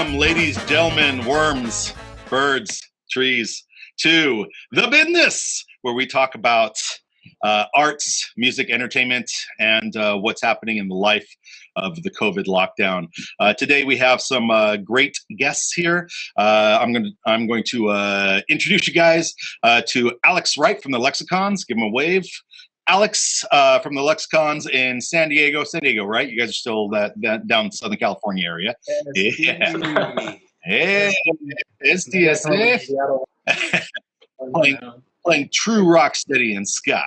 Welcome, ladies, gentlemen, worms, birds, trees, to the Bidness, where we talk about arts, music, entertainment, and what's happening in the life of the COVID lockdown. Today we have some great guests here. I'm going to introduce you guys to Alex Wright from the Lexicons. Give him a wave. Alex from the Lexicons in San Diego, right? You guys are still that down in Southern California area. Yeah. Hey, playing true rock steady and ska.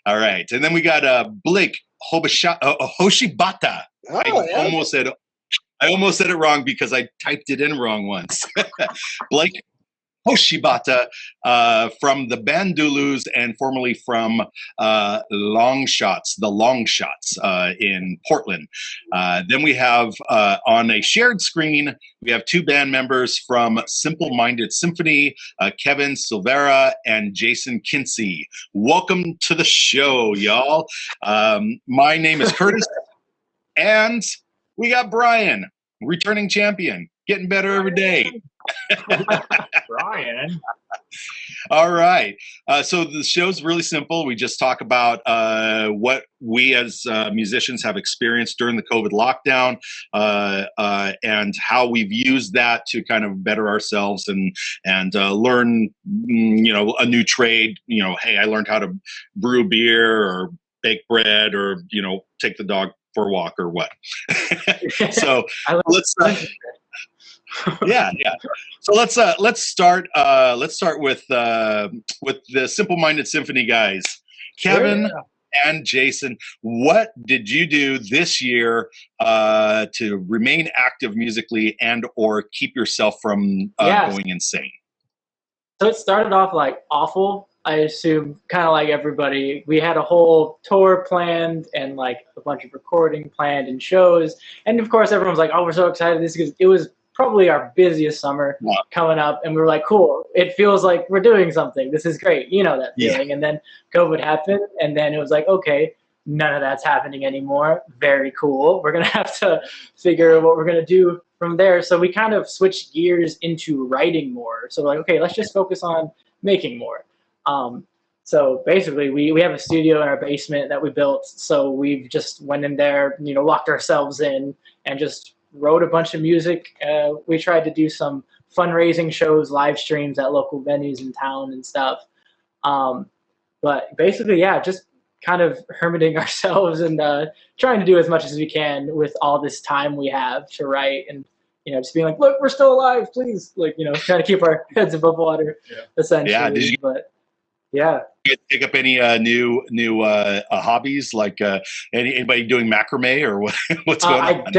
All right, and then we got Blake Hoshibata. I almost said it wrong because I typed it in wrong once. Blake Hoshibata from the Bandulus and formerly from the Long Shots in Portland. Then we have on a shared screen, we have two band members from Simple-Minded Symphony, Kevin Silveira and Jason Kincy. Welcome to the show, y'all. My name is Curtis, and we got Brian, returning champion, getting better every day. Brian. All right. So the show's really simple. We just talk about what we as musicians have experienced during the COVID lockdown and how we've used that to kind of better ourselves and learn, a new trade. Hey, I learned how to brew beer or bake bread or, take the dog for a walk or what. So let's... yeah. So let's start with the Simple-Minded Symphony guys, Kevin and Jason. What did you do this year to remain active musically and or keep yourself from going insane? So it started off like awful. I assume kind of like everybody. We had a whole tour planned and like a bunch of recording planned and shows, and of course everyone's like, "Oh, we're so excited!" Because it was probably our busiest summer coming up, and we were like, cool, it feels like we're doing something, this is great, that feeling. And then COVID happened, and then it was like, okay, none of that's happening anymore, very cool, we're gonna have to figure out what we're gonna do from there. So we kind of switched gears into writing more. So we're like, okay, let's just focus on making more. So basically we have a studio in our basement that we built, so we've just went in there, locked ourselves in and just wrote a bunch of music. We tried to do some fundraising shows, live streams at local venues in town and stuff. But basically, just kind of hermiting ourselves and trying to do as much as we can with all this time we have to write, and just being like, look, we're still alive, please, trying to keep our heads above water, essentially. Yeah. Did you pick up any new hobbies, like anybody doing macrame or what's going on?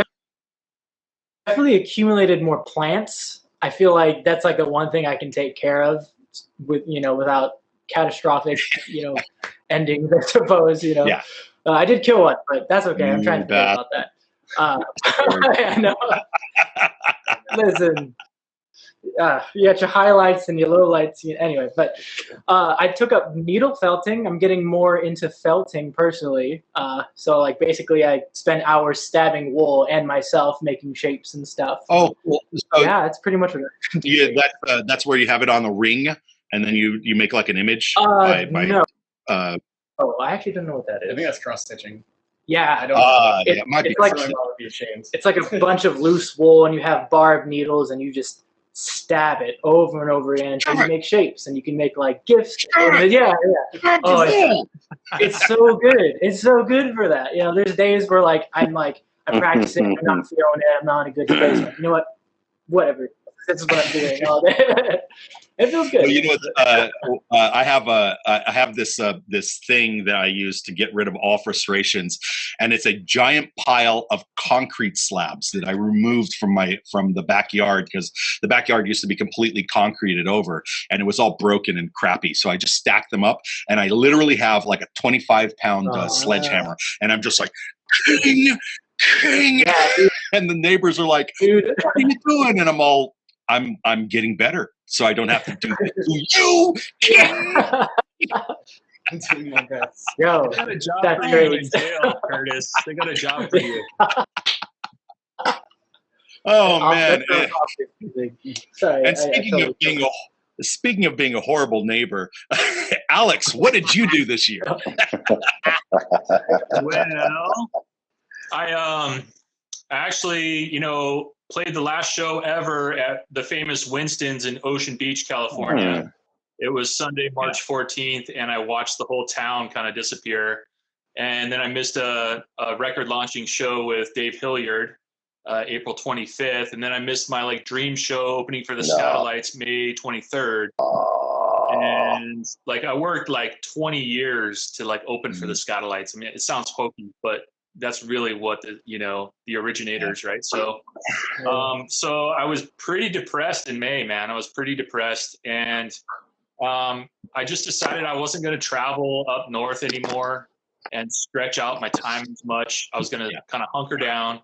Definitely accumulated more plants. I feel like that's like the one thing I can take care of with, without catastrophic, endings, I suppose, Yeah. I did kill one, but that's okay. I'm trying to think about that. I know. Listen, you got your highlights and your lowlights. Anyway, but I took up needle felting. I'm getting more into felting personally. So like basically I spend hours stabbing wool and myself making shapes and stuff. Oh, cool. So that's pretty much what I do. Yeah, that's where you have it on the ring and then you make like an image no. I actually don't know what that is. I think that's cross stitching. Yeah, I don't know. It's like a bunch of loose wool and you have barbed needles and you just stab it over and over again until you make shapes, and you can make like gifts. Yeah. Oh, it's so good. It's so good for that. There's days where I'm practicing, I'm not feeling it, I'm not in a good space. Like, you know what? Whatever. This is what I'm doing all day. It feels good. Well, I have this thing that I use to get rid of all frustrations, and it's a giant pile of concrete slabs that I removed from the backyard, because the backyard used to be completely concreted over, and it was all broken and crappy. So I just stacked them up, and I literally have like a 25-pound sledgehammer, and I'm just like, king, and the neighbors are like, dude, what are you doing? And I'm getting better, so I don't have to do it. You can. I'm doing my best. Yo, they got a job for you in jail, Curtis. They got a job for you. Oh man! Sorry. And speaking of being a horrible neighbor, Alex, what did you do this year? Well, I actually, played the last show ever at the famous Winston's in Ocean Beach, California. It was Sunday, March 14th, and I watched the whole town kind of disappear. And then I missed a record launching show with Dave Hilliard, April 25th. And then I missed my dream show opening for the Scatolites, May 23rd. And I worked 20 years to open for the Scatolites. I mean, it sounds hokey, but that's really what the originators, right? So, so I was pretty depressed in May, man. I was pretty depressed, and I just decided I wasn't going to travel up north anymore and stretch out my time as much. I was going to kind of hunker down.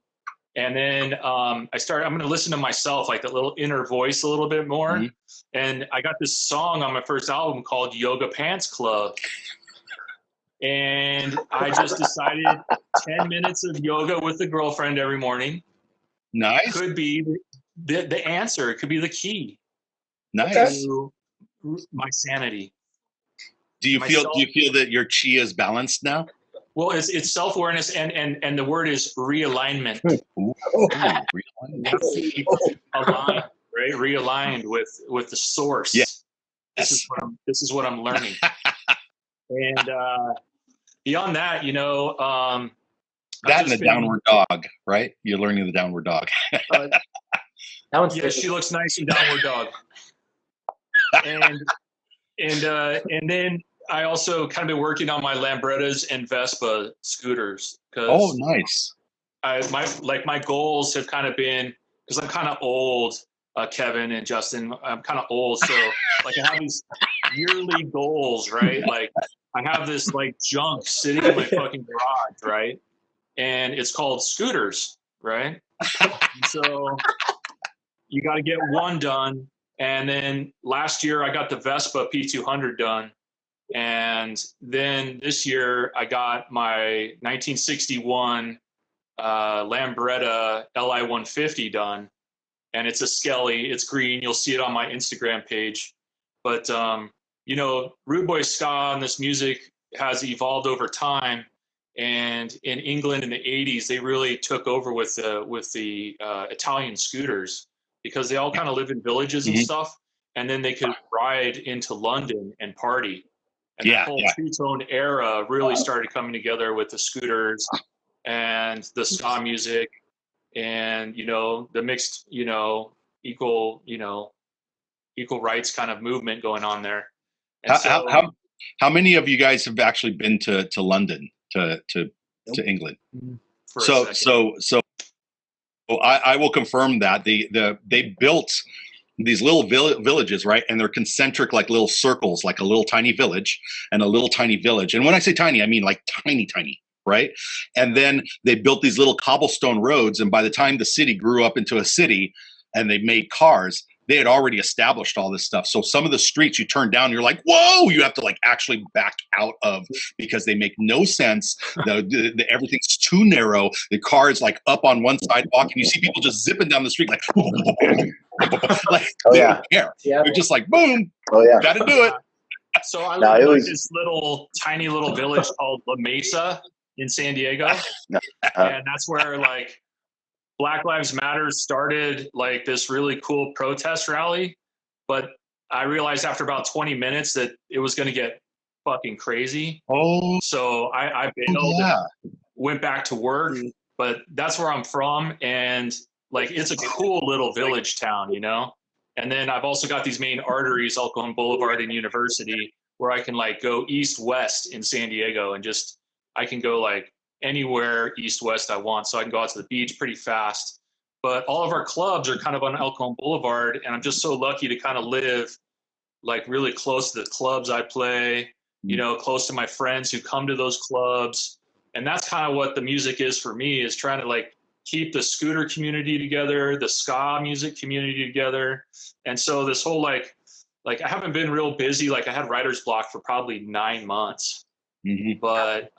And then I'm going to listen to myself, that little inner voice a little bit more. Mm-hmm. And I got this song on my first album called Yoga Pants Club. And I just decided 10 minutes of yoga with the girlfriend every morning. Nice. Could be the answer. It could be the key. Nice. To my sanity. Do you feel that your chi is balanced now? Well, it's self-awareness and the word is realignment. Aligned, right? Realigned with the source. Yeah. This is what I'm learning. And beyond that, that and the downward dog, right? You're learning the downward dog. She looks nice in downward dog. And then I also kind of been working on my Lambrettas and Vespa scooters. Oh, nice. My goals have kind of been, because I'm kind of old, Kevin and Justin, I'm kind of old. So I have these yearly goals, right? I have this junk sitting in my fucking garage, right? And it's called scooters, right? So you got to get one done. And then last year I got the Vespa P200 done. And then this year I got my 1961 Lambretta Li 150 done. And it's a Skelly. It's green. You'll see it on my Instagram page. But, Rude Boy Ska and this music has evolved over time. And in England in the 80s, they really took over with the Italian scooters, because they all kind of live in villages and stuff. And then they could ride into London and party. And the whole two-tone era really started coming together with the scooters and the ska music and, the mixed, equal rights kind of movement going on there. And how many of you guys have actually been to London, to England? So I will confirm that they built these little villages, right? And they're concentric, little circles, a little tiny village and a little tiny village. And when I say tiny, I mean tiny, right? And then they built these little cobblestone roads. And by the time the city grew up into a city and they made cars, they had already established all this stuff. So some of the streets you turn down, you're like, whoa, you have to actually back out of, because they make no sense. Everything's too narrow. The car is up on one sidewalk and you see people just zipping down the street they don't care. Yeah. They're just boom. Oh yeah. Got to do it. So I live in this tiny little village called La Mesa in San Diego. And that's where Black Lives Matter started this really cool protest rally. But I realized after about 20 minutes that it was going to get fucking crazy. Oh. So I bailed and went back to work. But that's where I'm from. And it's a cool little village town, And then I've also got these main arteries, El Cajon Boulevard and University, where I can go east-west in San Diego and I can go anywhere east-west I want. So I can go out to the beach pretty fast. But all of our clubs are kind of on El Cajon Boulevard. And I'm just so lucky to kind of live really close to the clubs I play, close to my friends who come to those clubs. And that's kind of what the music is for me, is trying to keep the scooter community together, the ska music community together. And so this whole I haven't been real busy. I had writer's block for probably 9 months. Mm-hmm. But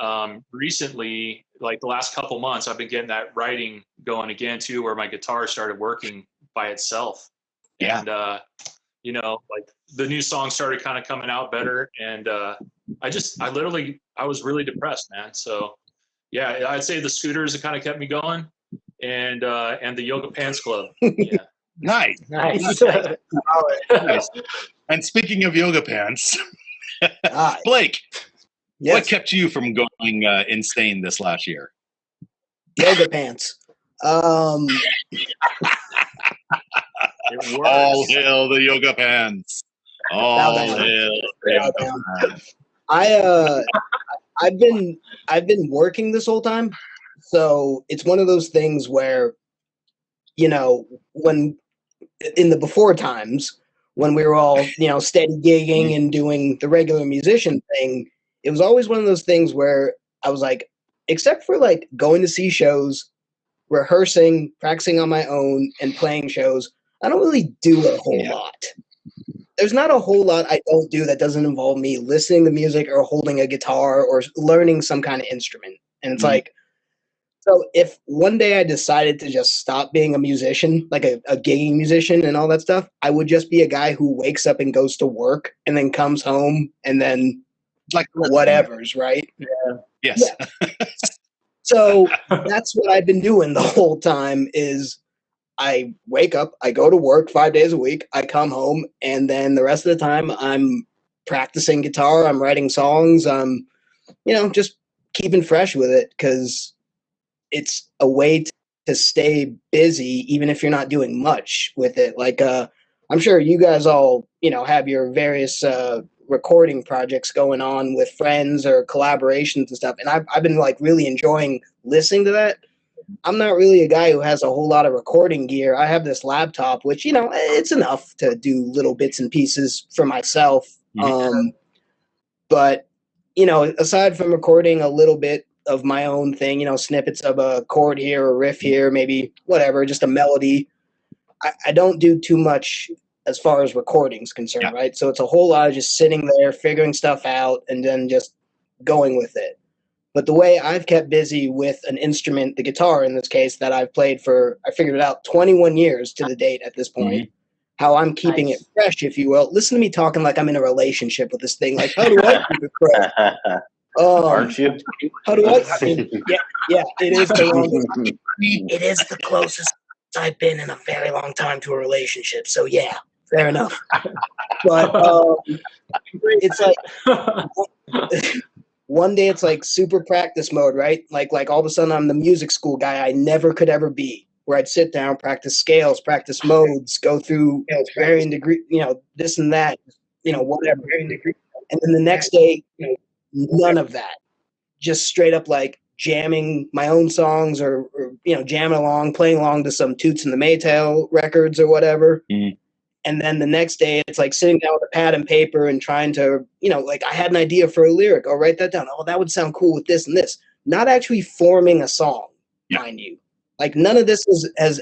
recently, like the last couple months, I've been getting that writing going again too, where my guitar started working by itself. Yeah. And, like the new songs started kind of coming out better. And I was really depressed, man. So yeah, I'd say the scooters have kind of kept me going, and the yoga pants club. Yeah. Nice. Nice. Nice. And speaking of yoga pants, Blake, Yes. what kept you from going insane this last year? Yoga pants. It All works. hail the yoga pants. All Bow down. hail the Bow yoga down. pants. I've been working this whole time, so it's one of those things where, when in the before times when we were all steady gigging and doing the regular musician thing, it was always one of those things where I was like, except for like going to see shows, rehearsing, practicing on my own, and playing shows, I don't really do a whole lot. There's not a whole lot I don't do that doesn't involve me listening to music or holding a guitar or learning some kind of instrument. And it's like, so if one day I decided to just stop being a musician, like a gigging musician and all that stuff, I would just be a guy who wakes up and goes to work and then comes home and then Like whatever's, right? Yes. Yeah. So that's what I've been doing the whole time is I wake up, I go to work 5 days a week, I come home, and then the rest of the time I'm practicing guitar, I'm writing songs, I'm, just keeping fresh with it because it's a way to stay busy even if you're not doing much with it. Like, I'm sure you guys all, have your various recording projects going on with friends or collaborations and stuff. And I've been like really enjoying listening to that. I'm not really a guy who has a whole lot of recording gear. I have this laptop, which, it's enough to do little bits and pieces for myself. But, aside from recording a little bit of my own thing, snippets of a chord here, a riff here, maybe whatever, just a melody, I don't do too much as far as recording's concerned, right? So it's a whole lot of just sitting there, figuring stuff out, and then just going with it. But the way I've kept busy with an instrument, the guitar in this case, that I've played for, I figured it out, 21 years to the date at this point, how I'm keeping it fresh, if you will. Listen to me talking like I'm in a relationship with this thing. Like, how do I keep it fresh? Aren't you? How do I mean, yeah, it is the longest. It is the closest I've been in a very long time to a relationship. So yeah, fair enough. But it's like one day it's like super practice mode, right? Like all of a sudden I'm the music school guy I never could ever be, where I'd sit down, practice scales, practice modes, go through varying degree, this and that, whatever. And then the next day, none of that. Just straight up like jamming my own songs or jamming along, playing along to some Toots and the Maytale records or whatever. And then the next day it's like sitting down with a pad and paper and trying to, like I had an idea for a lyric. I'll write that down. Oh, that would sound cool with this and this. Not actually forming a song, mind you. Like none of this has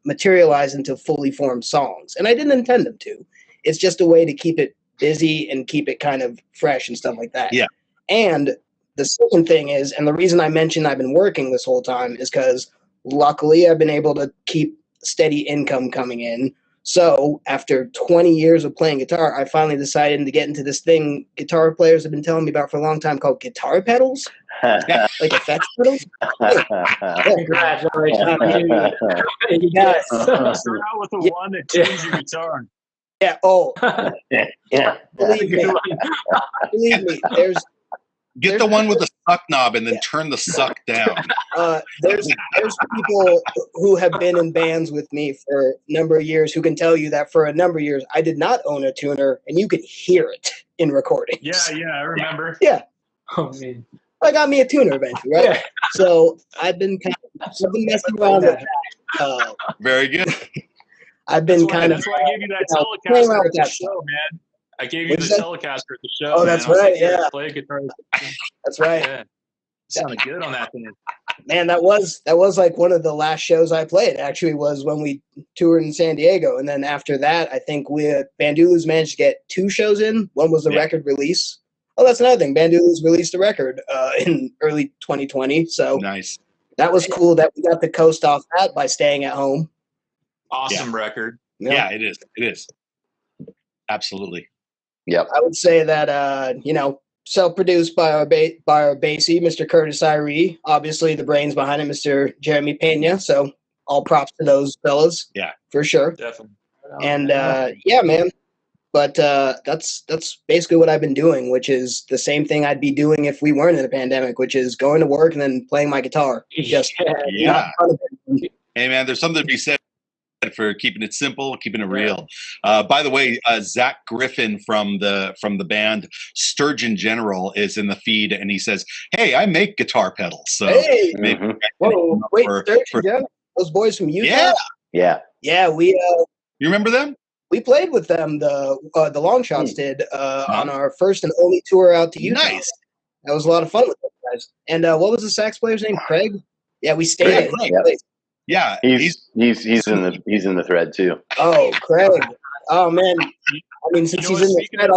materialized into fully formed songs. And I didn't intend them to. It's just a way to keep it busy and keep it kind of fresh and stuff like that. Yeah. And the second thing is, and the reason I mentioned I've been working this whole time is because luckily I've been able to keep steady income coming in. So after 20 years of playing guitar, I finally decided to get into this thing guitar players have been telling me about for a long time called guitar pedals. Like effects pedals. Congratulations. Yes. Start out with the one that tunes your guitar. Yeah. Oh, Yeah. believe me. Get the one with the suck knob and then turn the suck down. There's people who have been in bands with me for a number of years who can tell you that for a number of years I did not own a tuner, and you could hear it in recordings. Yeah, I remember. Yeah. Oh man. I got me a tuner eventually, right? Yeah. So I've been messing around with that. Very good. I've been That's why I gave you that Telecaster at the show, man. I gave you the Telecaster at the show. Oh, that's right. Yeah. Play guitar. That's right. Yeah. Sounded good on that thing. Man, that was like one of the last shows I played. Actually, was when we toured in San Diego, and then after that, I think Bandulus managed to get 2 shows in. One was the record release oh, that's another thing. Bandulus released a record in early 2020, so Nice. that was cool that we got to coast off that by staying at home. Awesome record. Yeah, it is. It is. Absolutely. Yep. I would say that self-produced by our bassy, Mr. Curtis Irie. Obviously, the brains behind it, Mr. Jeremy Pena. So all props to those fellas. Yeah, for sure. Definitely. And yeah, man. But that's basically what I've been doing, which is the same thing I'd be doing if we weren't in a pandemic, which is going to work and then playing my guitar. Just yeah. Hey, man, there's something to be said for keeping it simple, keeping it real. By the way, Zach Griffin from the band Sturgeon General is in the feed, and he says, "Hey, I make guitar pedals." So hey, whoa, wait, Sturgeon General? Those boys from Utah? Yeah. We you remember them? we played with them. The Long Shots did on our first and only tour out to Utah. Nice. That was a lot of fun with those guys. And what was the sax player's name? Craig. Yeah, we stayed at his place. Yeah, He's in the thread too. Oh, Craig. Oh man. I mean, since he's in the thread,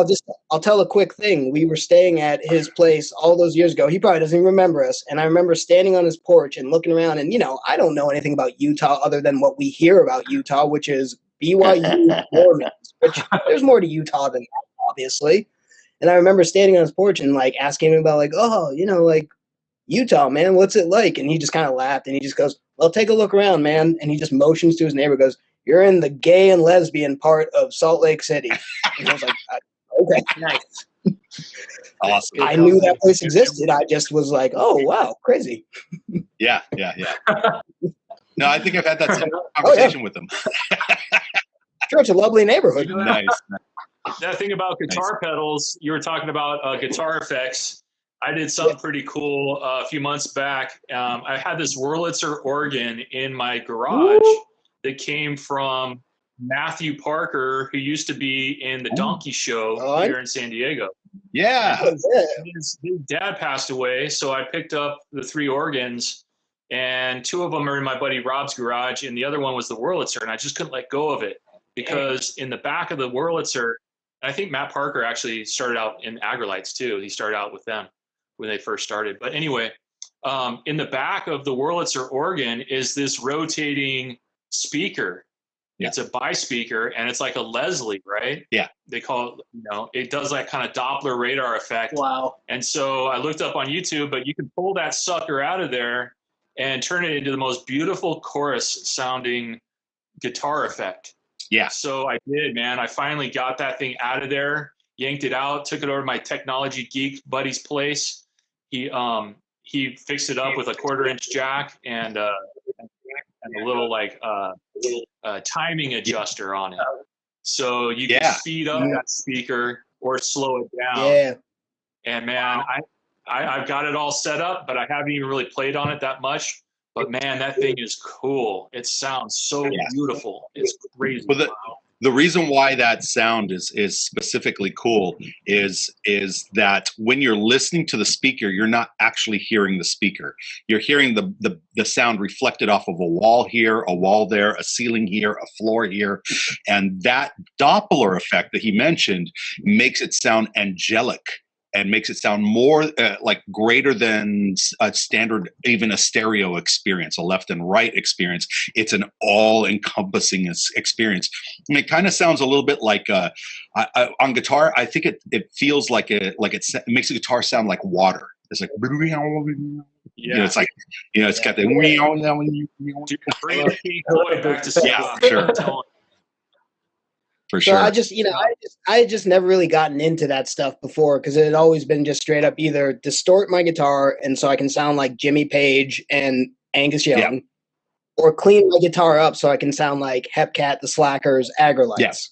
I'll tell a quick thing. We were staying at his place all those years ago. He probably doesn't even remember us. And I remember standing on his porch and looking around. And I don't know anything about Utah other than what we hear about Utah, which is BYU Mormons. Which there's more to Utah than that, obviously. And I remember standing on his porch and asking him about Utah, man, what's it like? And he just kind of laughed and he just goes, well, take a look around, man. And he just motions to his neighbor, goes, you're in the gay and lesbian part of Salt Lake City. And I was like, okay, nice. Awesome. I knew that place existed. I just was like, oh, wow, crazy. Yeah. No, I think I've had that same conversation with them. Sure, it's a lovely neighborhood. Nice. That thing about guitar pedals, you were talking about guitar effects. I did something pretty cool a few months back. I had this Wurlitzer organ in my garage that came from Matthew Parker, who used to be in the Donkey Show here in San Diego. Yeah. His dad passed away, so I picked up the 3 organs, and 2 of them are in my buddy Rob's garage, and the other one was the Wurlitzer, and I just couldn't let go of it because in the back of the Wurlitzer, I think Matt Parker actually started out in Agrolites too. He started out with them when they first started. But anyway, in the back of the Wurlitzer organ is this rotating speaker. Yeah. It's a bi-speaker, and it's like a Leslie, right? Yeah. They call it, it does that kind of Doppler radar effect. Wow. And so I looked up on YouTube, but you can pull that sucker out of there and turn it into the most beautiful chorus sounding guitar effect. Yeah. So I did, man. I finally got that thing out of there, yanked it out, took it over to my technology geek buddy's place. He fixed it up with a 1/4-inch jack and a little timing adjuster on it. So you can speed up that speaker or slow it down. Yeah. And man, I've got it all set up, but I haven't even really played on it that much. But man, that thing is cool. It sounds so beautiful. It's crazy. Well, the reason why that sound is specifically cool is that when you're listening to the speaker, you're not actually hearing the speaker. You're hearing the sound reflected off of a wall here, a wall there, a ceiling here, a floor here. And that Doppler effect that he mentioned makes it sound angelic and makes it sound more greater than a standard, even a stereo experience, a left and right experience. It's an all-encompassing experience. And it kind of sounds a little bit like on guitar. I think it feels like it makes the guitar sound like water. It's like it's like it's got the sure. For sure. So I had just never really gotten into that stuff before because it had always been just straight up either distort my guitar and so I can sound like Jimmy Page and Angus Young, or clean my guitar up so I can sound like Hepcat, the Slackers, Agrolites. Yes.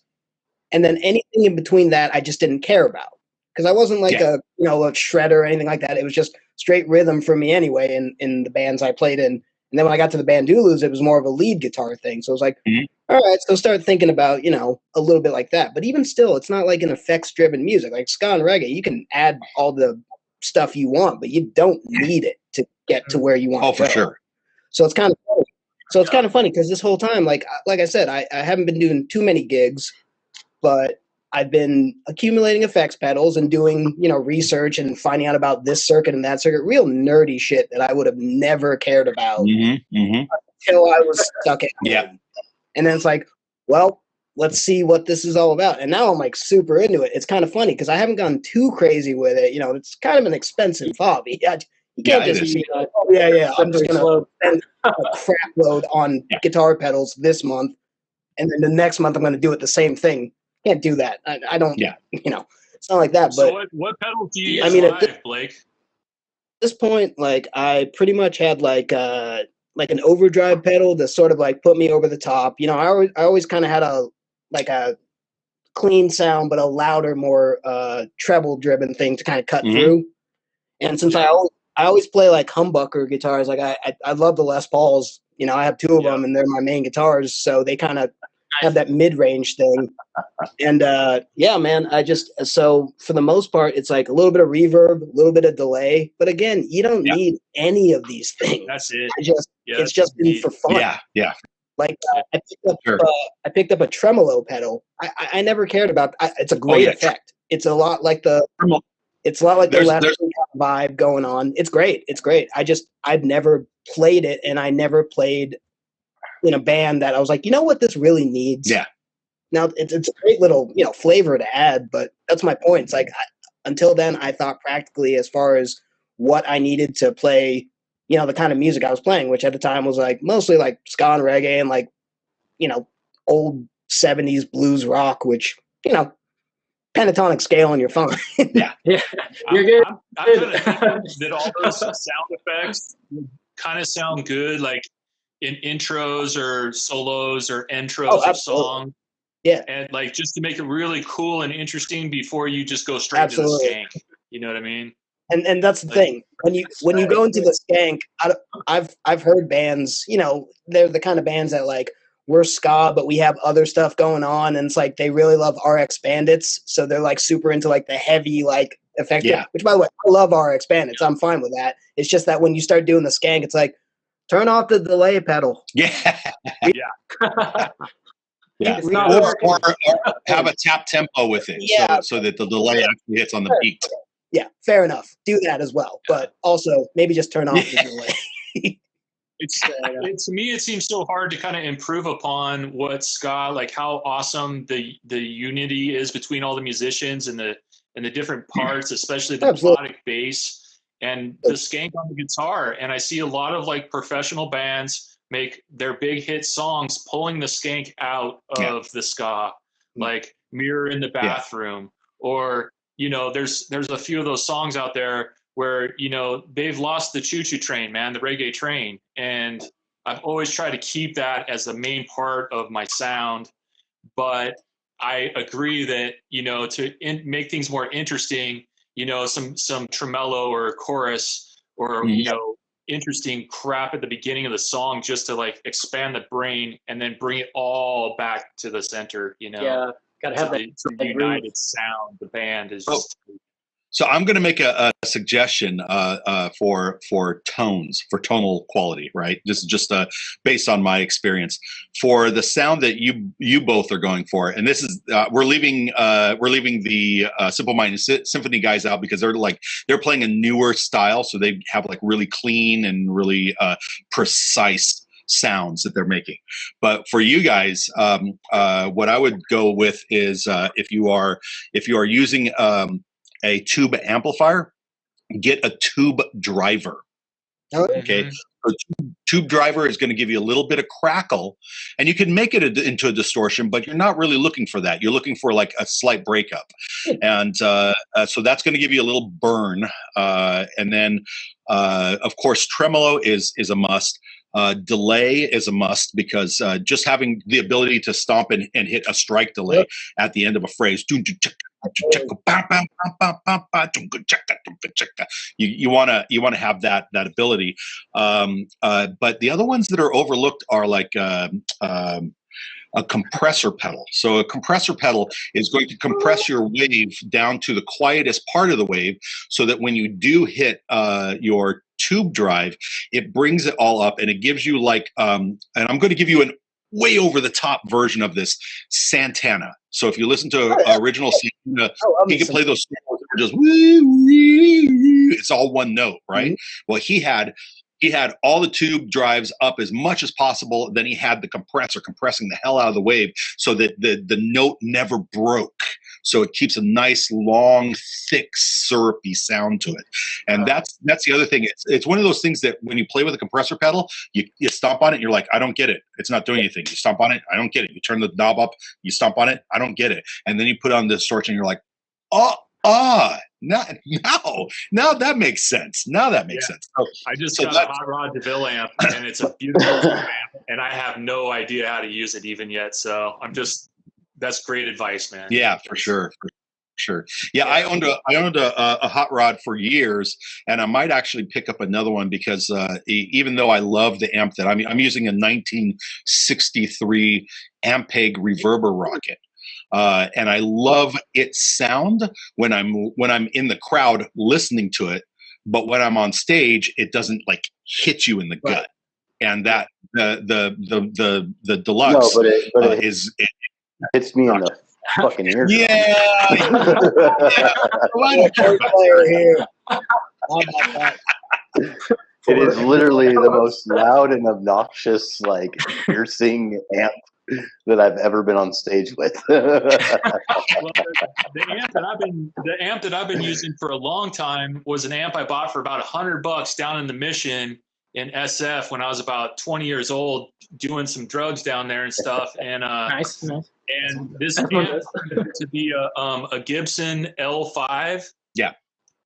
And then anything in between that I just didn't care about because I wasn't like a shredder or anything like that. It was just straight rhythm for me anyway in the bands I played in. And then when I got to the Bandulus, it was more of a lead guitar thing. So it was like, all right, so start thinking about, a little bit like that. But even still, it's not like an effects-driven music. Like ska and reggae, you can add all the stuff you want, but you don't need it to get to where you want to go. Oh, for sure. So it's kind of funny. So it's kind of funny because this whole time, like I said, I haven't been doing too many gigs, but I've been accumulating effects pedals and doing, research and finding out about this circuit and that circuit, real nerdy shit that I would have never cared about until I was stuck at home. Yeah. And then it's like, well, let's see what this is all about. And now I'm like super into it. It's kind of funny because I haven't gone too crazy with it. It's kind of an expensive hobby. You can't just be like, oh, yeah, I'm just going to spend a crap load on guitar pedals this month. And then the next month I'm going to do it the same thing. Can't do that. I don't, it's not like that. So But what pedals do you use live, Blake? At this point, like I pretty much had like an overdrive pedal to sort of like put me over the top. I always kind of had a clean sound, but a louder, more treble driven thing to kind of cut through. And since I always play like humbucker guitars, like I love the Les Pauls. I have two of them and they're my main guitars. So they kind of have that mid-range thing. And man, so for the most part, it's like a little bit of reverb, a little bit of delay. But again, you don't need any of these things. That's it. It's just been for fun. Yeah. Like I picked up a tremolo pedal. I never cared about. It's a great effect. It's a lot like the. It's a lot like the left vibe going on. It's great. I've never played it, and I never played in a band that I was like, you know what, this really needs. Yeah. Now it's a great little flavor to add, but that's my point. It's like until then, I thought practically as far as what I needed to play. The kind of music I was playing, which at the time was like mostly like ska and reggae and like, old 70s blues rock, which, pentatonic scale and you're fine. Yeah. You're good. I kind of think that all those sound effects kind of sound good, like in intros or solos or intros of songs. Yeah. And like just to make it really cool and interesting before you just go straight to the skank. You know what I mean? And that's the thing. When you go into the skank, I've heard bands, they're the kind of bands that like we're ska, but we have other stuff going on, and it's like they really love RX Bandits, so they're like super into like the heavy like effective. Yeah. Which by the way, I love RX Bandits. I'm fine with that. It's just that when you start doing the skank, it's like turn off the delay pedal. Yeah. Yeah. It's not Or have a tap tempo with it, so that the delay actually hits on the beat. Yeah, fair enough. Do that as well, but also maybe just turn off the delay. To me, it seems so hard to kind of improve upon what ska, like how awesome the unity is between all the musicians and the different parts, especially the melodic bass and the skank on the guitar. And I see a lot of like professional bands make their big hit songs pulling the skank out of the ska, like Mirror in the Bathroom, or there's a few of those songs out there where, they've lost the choo-choo train, man, the reggae train. And I've always tried to keep that as the main part of my sound. But I agree that, to make things more interesting, some tremolo or chorus or, interesting crap at the beginning of the song just to like expand the brain and then bring it all back to the center, Yeah. Gotta have that united sound. The band is just. So I'm going to make a suggestion for tones, for tonal quality, right? This is just based on my experience for the sound that you both are going for, and this is we're leaving the Simple Mind Symphony guys out because they're playing a newer style, so they have like really clean and really precise sounds that they're making. But for you guys, what I would go with is if you are using a tube amplifier, get a tube driver. Okay. A tube driver is going to give you a little bit of crackle, and you can make it into a distortion, but you're not really looking for that. You're looking for like a slight breakup. And so that's going to give you a little burn. And then, of course, tremolo is a must. Delay is a must because just having the ability to stomp and hit a strike delay at the end of a phrase, you want to have that ability. But the other ones that are overlooked are like a compressor pedal. So a compressor pedal is going to compress your wave down to the quietest part of the wave, so that when you do hit your tube drive, it brings it all up and it gives you like, and I'm going to give you way over the top version of this Santana. So if you listen to original Santana, he could play those solos that were just it's all one note, right? Well, he had all the tube drives up as much as possible. Then he had the compressor compressing the hell out of the wave so that the note never broke. So it keeps a nice, long, thick, syrupy sound to it. And that's the other thing. It's one of those things that when you play with a compressor pedal, you stomp on it and you're like, I don't get it. It's not doing anything. You stomp on it, I don't get it. You turn the knob up, you stomp on it, I don't get it. And then you put on the distortion and you're like, now that makes sense. Now that makes sense. I just got a Hot Rod DeVille amp, and it's a beautiful amp, and I have no idea how to use it even yet. So that's great advice, man. Yeah, for sure. Yeah, I owned a Hot Rod for years, and I might actually pick up another one because even though I love the amp that I'm using a 1963 Ampeg Reverber Rocket. And I love its sound when I'm in the crowd listening to it, but when I'm on stage, it doesn't like hit you in the gut. And that the deluxe is hits me in the fucking ear. Yeah. It is literally the most loud and obnoxious, like piercing amp that I've ever been on stage with. Well, the amp that I've been using for a long time was an amp I bought for about $100 down in the Mission in SF when I was about 20 years old, doing some drugs down there and stuff. And Nice. And this amp to be a Gibson L5. Yeah.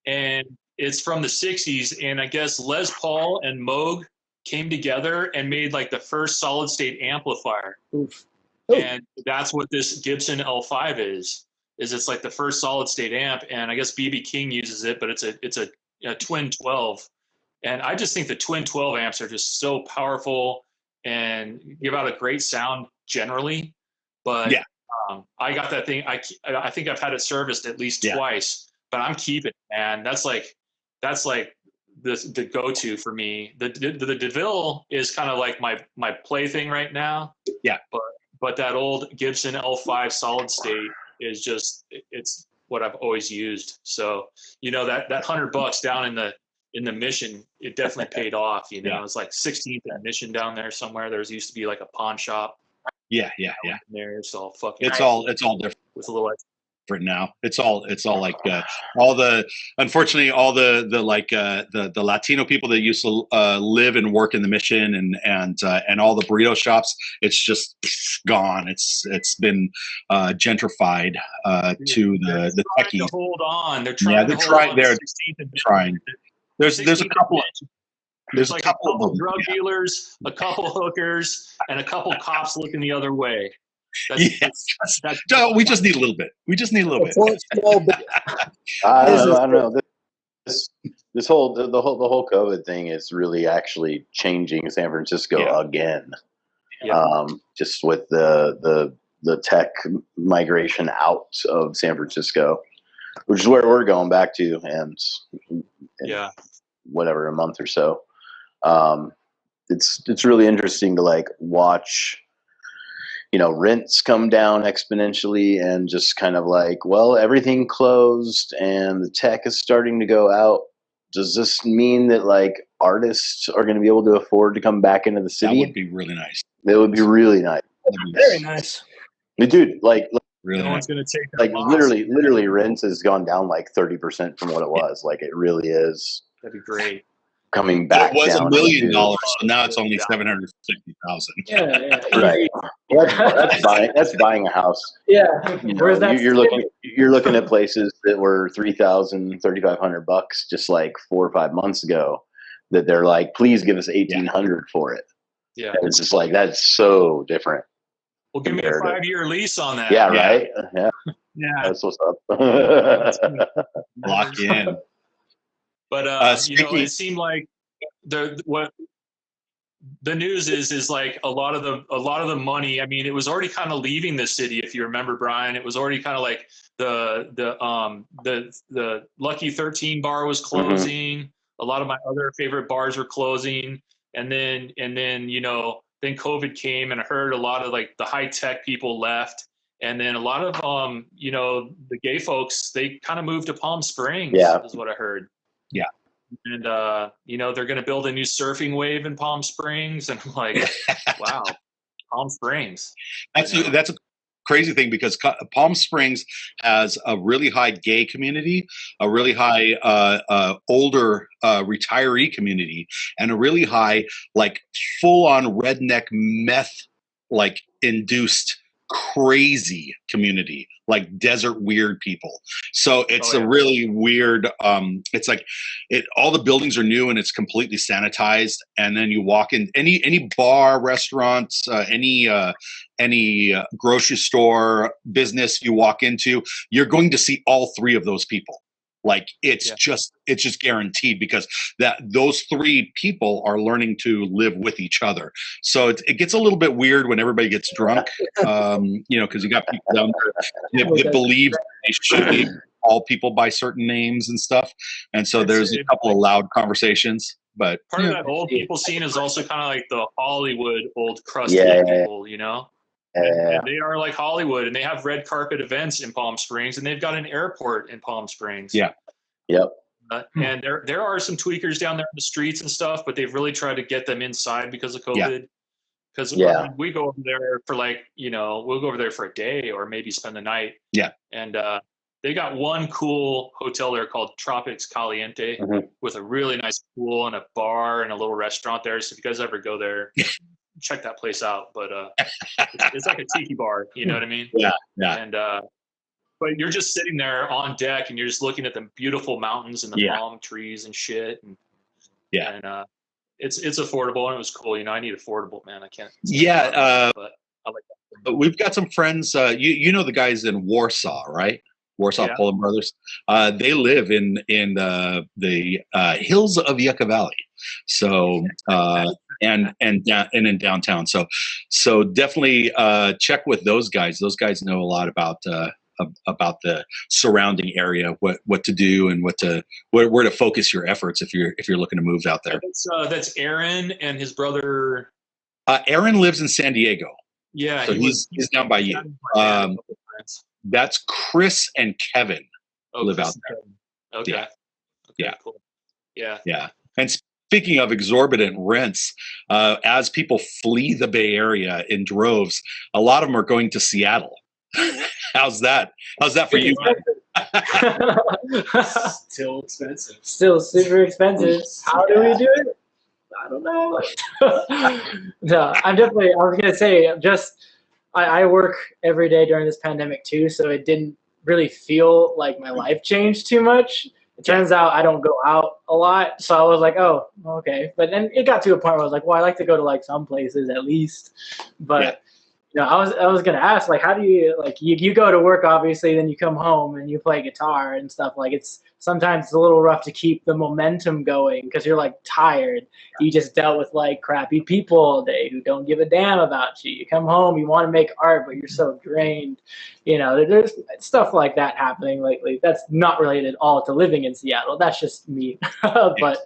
And it's from the 60s, and I guess Les Paul and Moog came together and made like the first solid state amplifier. Oof. And that's what this Gibson L5 is it's like the first solid state amp. And I guess BB King uses it, but it's a twin 12. And I just think the twin 12 amps are just so powerful and give out a great sound generally. But yeah. I got that thing. I think I've had it serviced at least twice, but I'm keeping it, man. That's like the go-to for me. The DeVille is kind of like my plaything right now. Yeah. But that old Gibson L5 solid state is just, it's what I've always used. So, that $100 down in the Mission, it definitely paid off. It's like 16th and Mission down there somewhere. There's used to be like a pawn shop. Yeah. There, it's all fucking. It's all different. With a little. Different now. It's all like unfortunately all the Latino people that used to live and work in the Mission and all the burrito shops. It's just gone. It's been gentrified to the techies. To hold on. They're trying. They're trying. They're trying. There's a couple. There's like a couple of drug dealers, a couple hookers, and a couple cops looking the other way. We just need a little bit. I don't know. This whole the whole COVID thing is really actually changing San Francisco again. Yeah. Just with the tech migration out of San Francisco, which is where we're going back to, and whatever, a month or so. It's really interesting to like watch. Rents come down exponentially and just kind of like, well, everything closed and the tech is starting to go out. Does this mean that like artists are going to be able to afford to come back into the city? That would be really nice. That would be really nice. Very nice. Dude, like really no one's going to take that like loss. literally rents has gone down like 30% from what it was. Like it really is. That'd be great. Coming back. It was down $1 million, so now it's only $760,000. Yeah. Right. That's buying a house. Yeah. Where's that? You're looking at places that were $3,000, $3,500 just like 4 or 5 months ago. That they're like, please give us $1,800 for it. Yeah. And it's just like that's so different. Well, give me a 5-year lease on that. Yeah. Right. Yeah. That's what's up. Lock in. But it seemed like what the news is like a lot of the money. I mean, it was already kind of leaving the city. If you remember, Brian, it was already kind of like the Lucky 13 bar was closing. A lot of my other favorite bars were closing, and then then COVID came, and I heard a lot of like the high tech people left. And then a lot of, the gay folks, they kind of moved to Palm Springs, is what I heard. Yeah. And, they're going to build a new surfing wave in Palm Springs. And I'm like, wow, Palm Springs. That's a crazy thing, because Palm Springs has a really high gay community, a really high older retiree community, and a really high, like, full-on redneck meth, like, induced crazy community, like desert weird people. So it's a really weird, it's like all the buildings are new and it's completely sanitized, and then you walk in any bar, restaurants, any grocery store business you walk into, you're going to see all three of those people. Like it's just guaranteed, because those three people are learning to live with each other. So it gets a little bit weird when everybody gets drunk, because you got people down there that believe they should call people by certain names and stuff. And so there's a couple of loud conversations. But part of that old people scene is also kind of like the Hollywood old crusty people, And they are like Hollywood, and they have red carpet events in Palm Springs, and they've got an airport in Palm Springs. Yeah. Yep. And there are some tweakers down there in the streets and stuff, but they've really tried to get them inside because of COVID. Because we go over there for we'll go over there for a day or maybe spend the night. Yeah. And they got one cool hotel there called Tropics Caliente with a really nice pool and a bar and a little restaurant there. So if you guys ever go there, check that place out. But it's like a tiki bar, you know what I mean? Yeah. And but you're just sitting there on deck and you're just looking at the beautiful mountains and the palm trees and shit. And it's affordable, and it was cool. I need affordable, man. I can't. But I like that. But we've got some friends. You know the guys in Warsaw, right? Warsaw Poland Brothers. They live in the hills of Yucca Valley. So and in downtown. So definitely check with those guys. Those guys know a lot about the surrounding area, what to do and where to focus your efforts if you're looking to move out there. That's Aaron and his brother. Aaron lives in San Diego. Yeah, so he's down by you. That's Chris and Kevin live out there. Okay. Yeah. Cool. Yeah. Yeah. And speaking of exorbitant rents, as people flee the Bay Area in droves, a lot of them are going to Seattle. How's that for you? Still expensive. Still super expensive. How do we do it? I don't know. No, I was going to say, I work every day during this pandemic too, so it didn't really feel like my life changed too much. It turns out I don't go out a lot, so I was like, oh, okay. But then it got to a point where I was like, well, I like to go to like some places at least. But I was gonna ask, like, how do you you go to work obviously, then you come home and you play guitar and stuff. Like sometimes it's a little rough to keep the momentum going because you're like tired. You just dealt with like crappy people all day who don't give a damn about you. You come home, you want to make art, but you're so drained. There's stuff like that happening lately. That's not related at all to living in Seattle. That's just me. But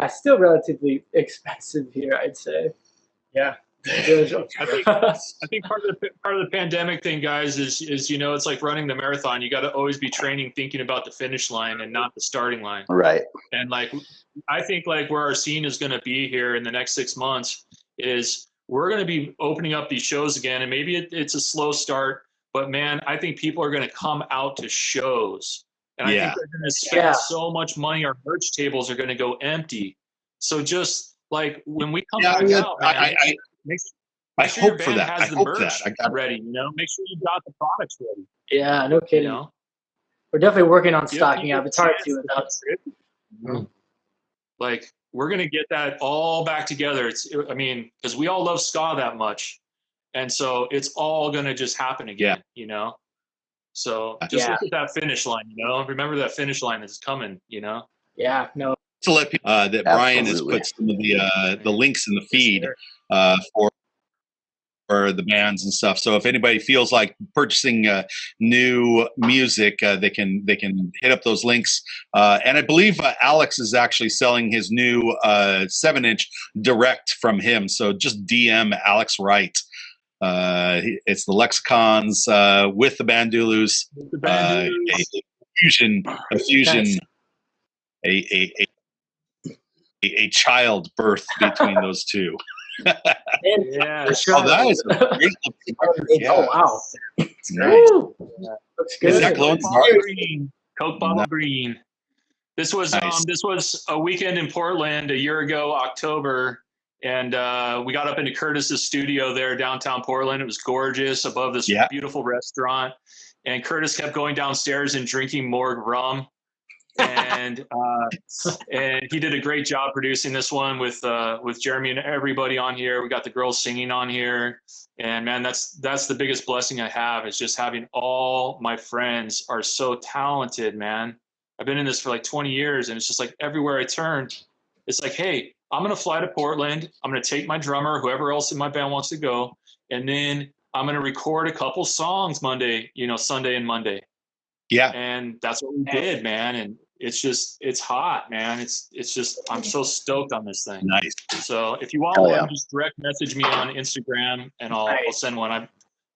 still relatively expensive here, I'd say. Yeah. I think part of the pandemic thing, guys, is it's like running the marathon. You got to always be training, thinking about the finish line and not the starting line. Right. And like, I think like where our scene is going to be here in the next 6 months is we're going to be opening up these shows again, and maybe it's a slow start, but man, I think people are going to come out to shows, and I think they're going to spend so much money. Our merch tables are going to go empty. So just like when we come back out, man, I hope for that. I hope that. I got ready. Make sure you got the products ready. Yeah, no kidding. We're definitely working on stocking up. It's hard to without. Like we're gonna get that all back together. Because we all love ska that much, and so it's all gonna just happen again. So just look at that finish line. Remember that finish line is coming. Yeah. No. To let people that Brian has put some of the links in the feed for for the bands and stuff. So if anybody feels like purchasing new music, they can hit up those links. And I believe Alex is actually selling his new 7-inch direct from him. So just DM Alex Wright. It's the Lexicons with the Bandulus. A fusion, Nice. a child birth between those two. Yeah. Oh, that is a great looking record. Yeah. Oh wow. Nice. Woo. Looks good. Is that Glow in the Dark? Coke bottle green. This was Nice. this was a weekend in Portland a year ago, October, and we got up into Curtis's studio there downtown Portland. It was gorgeous above this beautiful restaurant, and Curtis kept going downstairs and drinking more rum, and he did a great job producing this one with Jeremy and everybody on here. We got the girls singing on here, and man, that's the biggest blessing I have, is just having all my friends are so talented, man. I've been in this for like 20 years, and it's just like everywhere I turn, it's like, hey, I'm going to fly to Portland. I'm going to take my drummer, whoever else in my band wants to go, and then I'm going to record a couple songs Sunday and Monday. Yeah. And that's what we did, man. And it's hot, man. It's just, I'm so stoked on this thing. Nice. So if you want one, just direct message me on Instagram and I'll send one. I'm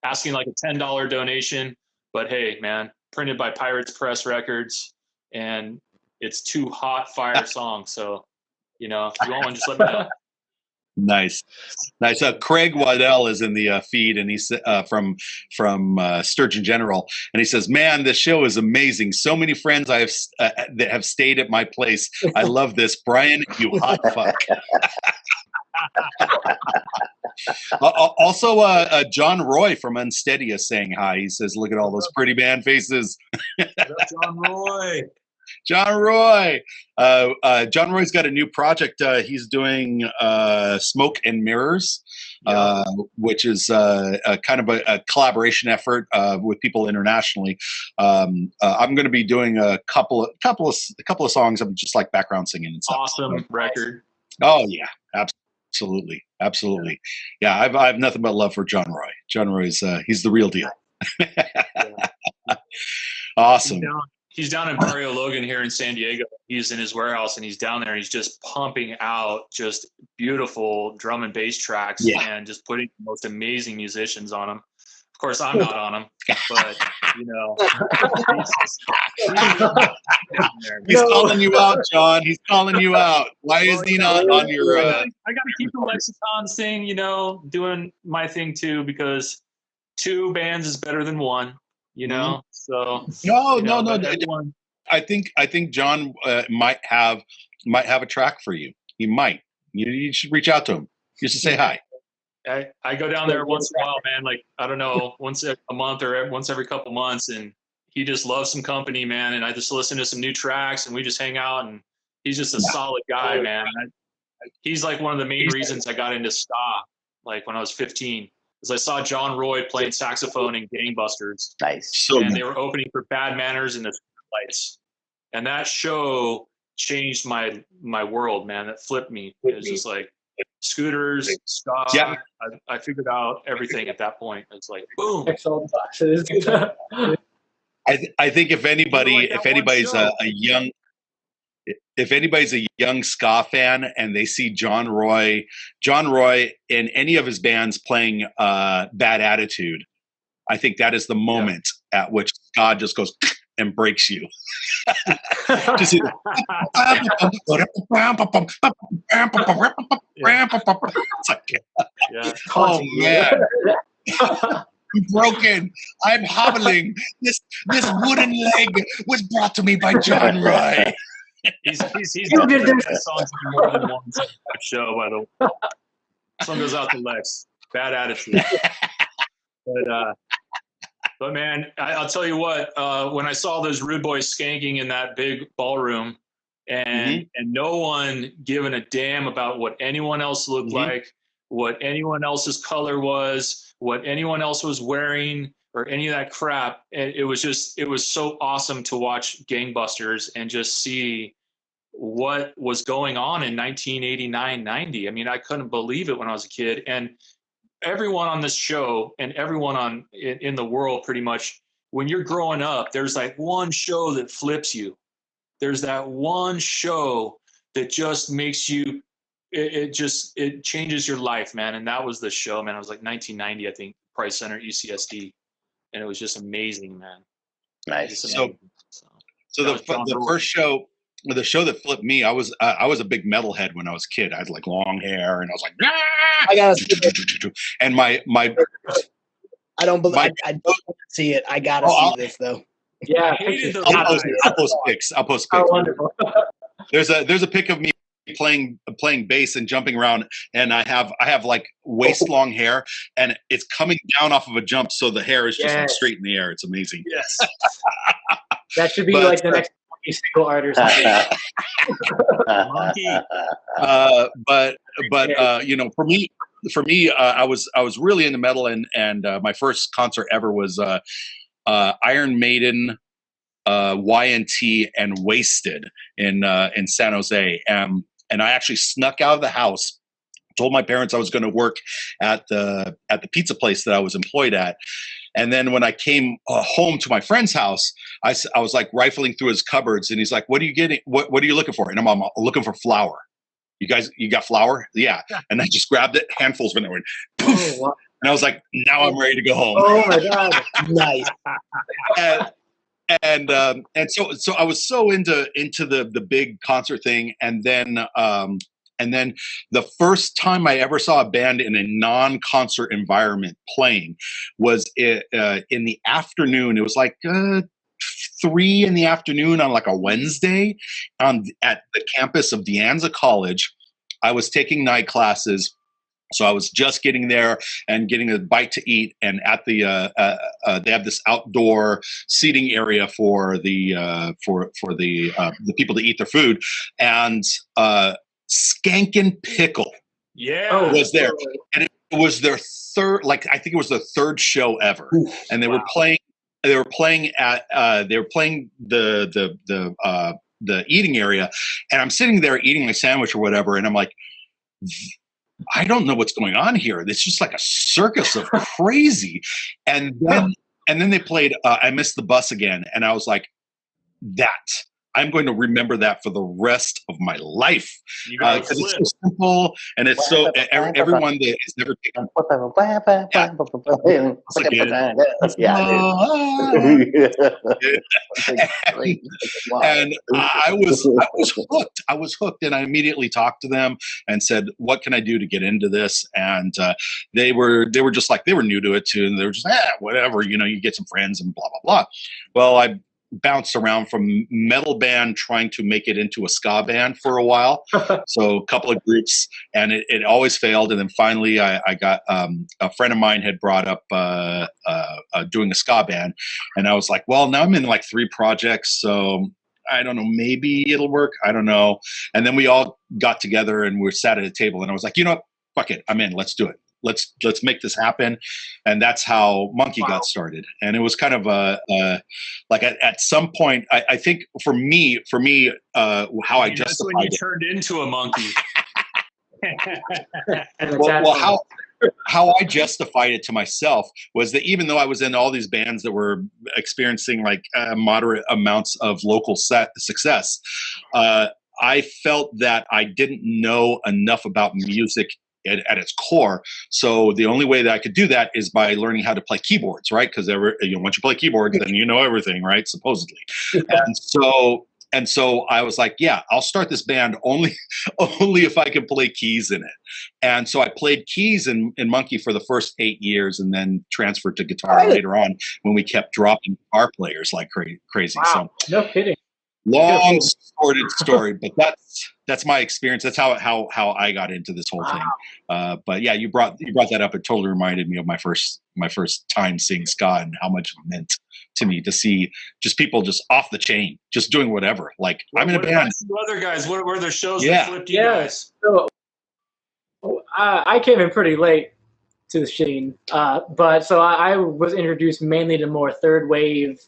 asking like a $10 donation, but hey, man, printed by Pirates Press Records, and it's 2 hot fire songs. So, if you want one, just let me know. Nice. Craig Waddell is in the feed, and he's from Sturgeon General, and he says, "Man, this show is amazing. So many friends I have that have stayed at my place. I love this, Brian. You hot fuck." Also, John Roy from Unsteady is saying hi. He says, "Look at all those pretty band faces." John Roy. John Roy. John Roy's got a new project. He's doing Smoke and Mirrors, which is kind of a collaboration effort with people internationally. I'm going to be doing a couple of songs. I'm just like background singing and stuff. Awesome record. Oh yeah, absolutely. Yeah, I have nothing but love for John Roy. John Roy's he's the real deal. Awesome. He's down in Barrio Logan here in San Diego. He's in his warehouse, and he's down there, and he's just pumping out just beautiful drum and bass tracks and just putting the most amazing musicians on them. Of course, I'm not on them, but he's calling you out, John. He's calling you out. Why is he not on your? I got to keep the Lexicons thing, doing my thing too, because 2 bands is better than 1. So no. I think John might have a track for you. He might. You should reach out to him just to say hi. I go down there once in a while, man. Like, I don't know, once a month or once every couple months, and he just loves some company, man. And I just listen to some new tracks, and we just hang out. And he's just a solid guy, man. He's like one of the main reasons I got into ska, like when I was 15. Because I saw John Roy playing saxophone in Gangbusters. Nice. And they were opening for Bad Manners and the Lights. And that show changed my world, man. That flipped me. It was just like scooters, ska. Yeah. I figured out everything at that point. It's like, boom. Excellent boxes. I think if anybody's a young ska fan and they see John Roy in any of his bands playing Bad Attitude, I think that is the moment at which ska just goes and breaks you. Just see it's like, oh man. I'm broken. I'm hobbling. This wooden leg was brought to me by John Roy. He's done songs more than once on that show, by the way. This one goes out to Lex. Bad Attitude. But man, I'll tell you what. When I saw those Rude Boys skanking in that big ballroom, and no one giving a damn about what anyone else looked like, what anyone else's color was, what anyone else was wearing, or any of that crap. And it was so awesome to watch Gangbusters and just see what was going on in 1989, 90. I mean, I couldn't believe it when I was a kid. And everyone on this show and everyone in the world pretty much, when you're growing up, there's like one show that flips you. There's that one show that just makes you, it changes your life, man. And that was the show, man. It was like 1990, I think, Price Center, UCSD. And it was just amazing, man. Nice. So the first show, the show that flipped me, I was a big metalhead when I was a kid. I had like long hair, and I was like, I gotta see it. and my I don't believe. I don't see it. I gotta see this though. Yeah, I'll post pics. Oh, wonderful. There's a pic of me playing bass and jumping around, and I have like waist long hair, and it's coming down off of a jump, so the hair is just like straight in the air. It's amazing. Yes. That should be like the next single art or something. But you know, for me, I was really into metal, and my first concert ever was Iron Maiden, YNT, and Wasted in San Jose. And I actually snuck out of the house, told my parents I was going to work at the pizza place that I was employed at. And then when I came home to my friend's house, I was like rifling through his cupboards, and he's like, "What are you getting? What are you looking for?" And I'm looking for flour. You got flour? Yeah. And I just grabbed it, handfuls of it, and went poof. Oh, wow. And I was like, now I'm ready to go home. Oh my God. Nice. And so I was so into the big concert thing, and then the first time I ever saw a band in a non-concert environment playing was in the afternoon. It was like 3 in the afternoon on like a Wednesday at the campus of De Anza College. I was taking night classes. So I was just getting there and getting a bite to eat, and at the they have this outdoor seating area for the people to eat their food, and Skankin' Pickle was there, and it was their third, like I think it was their third show ever, and they were playing the eating area, and I'm sitting there eating my sandwich or whatever, and I'm like, I don't know what's going on here. It's just like a circus of crazy. And then they played I Missed the Bus Again. And I was like, I'm going to remember that for the rest of my life. Because it's so simple, and it's so everyone that is never taken. And I was hooked. I was hooked, and I immediately talked to them and said, "What can I do to get into this?" And they were just like, they were new to it too, and they were just whatever, you get some friends and blah blah blah. Well, I bounced around from metal band trying to make it into a ska band for a while. So a couple of groups, and it always failed. And then finally I got a friend of mine had brought up doing a ska band, and I was like, well, now I'm in like 3 projects, so I don't know, maybe it'll work. I don't know. And then we all got together and we sat at a table, and I was like, you know what? Fuck it. I'm in. Let's do it. Let's make this happen. And that's how Monkey got started. And it was kind of like at some point, I think for me, how I justified when you turned into a monkey. well, how I justified it to myself was that even though I was in all these bands that were experiencing like moderate amounts of local success, I felt that I didn't know enough about music at its core. So the only way that I could do that is by learning how to play keyboards, right? Because once you play keyboards, then you know everything, right? Supposedly. And so I was like, yeah, I'll start this band only if I can play keys in it. And so I played keys in Monkey for the first 8 years, and then transferred to guitar later on when we kept dropping guitar players like crazy. Wow, So no kidding. long sordid story, but that's my experience. That's how I got into this whole thing. But yeah, you brought that up. It totally reminded me of my first time seeing ska and how much it meant to me to see just people just off the chain, just doing whatever. Like I'm in a band. Other guys, what were their shows that flipped you guys? So I came in pretty late to the scene, but so I was introduced mainly to more third wave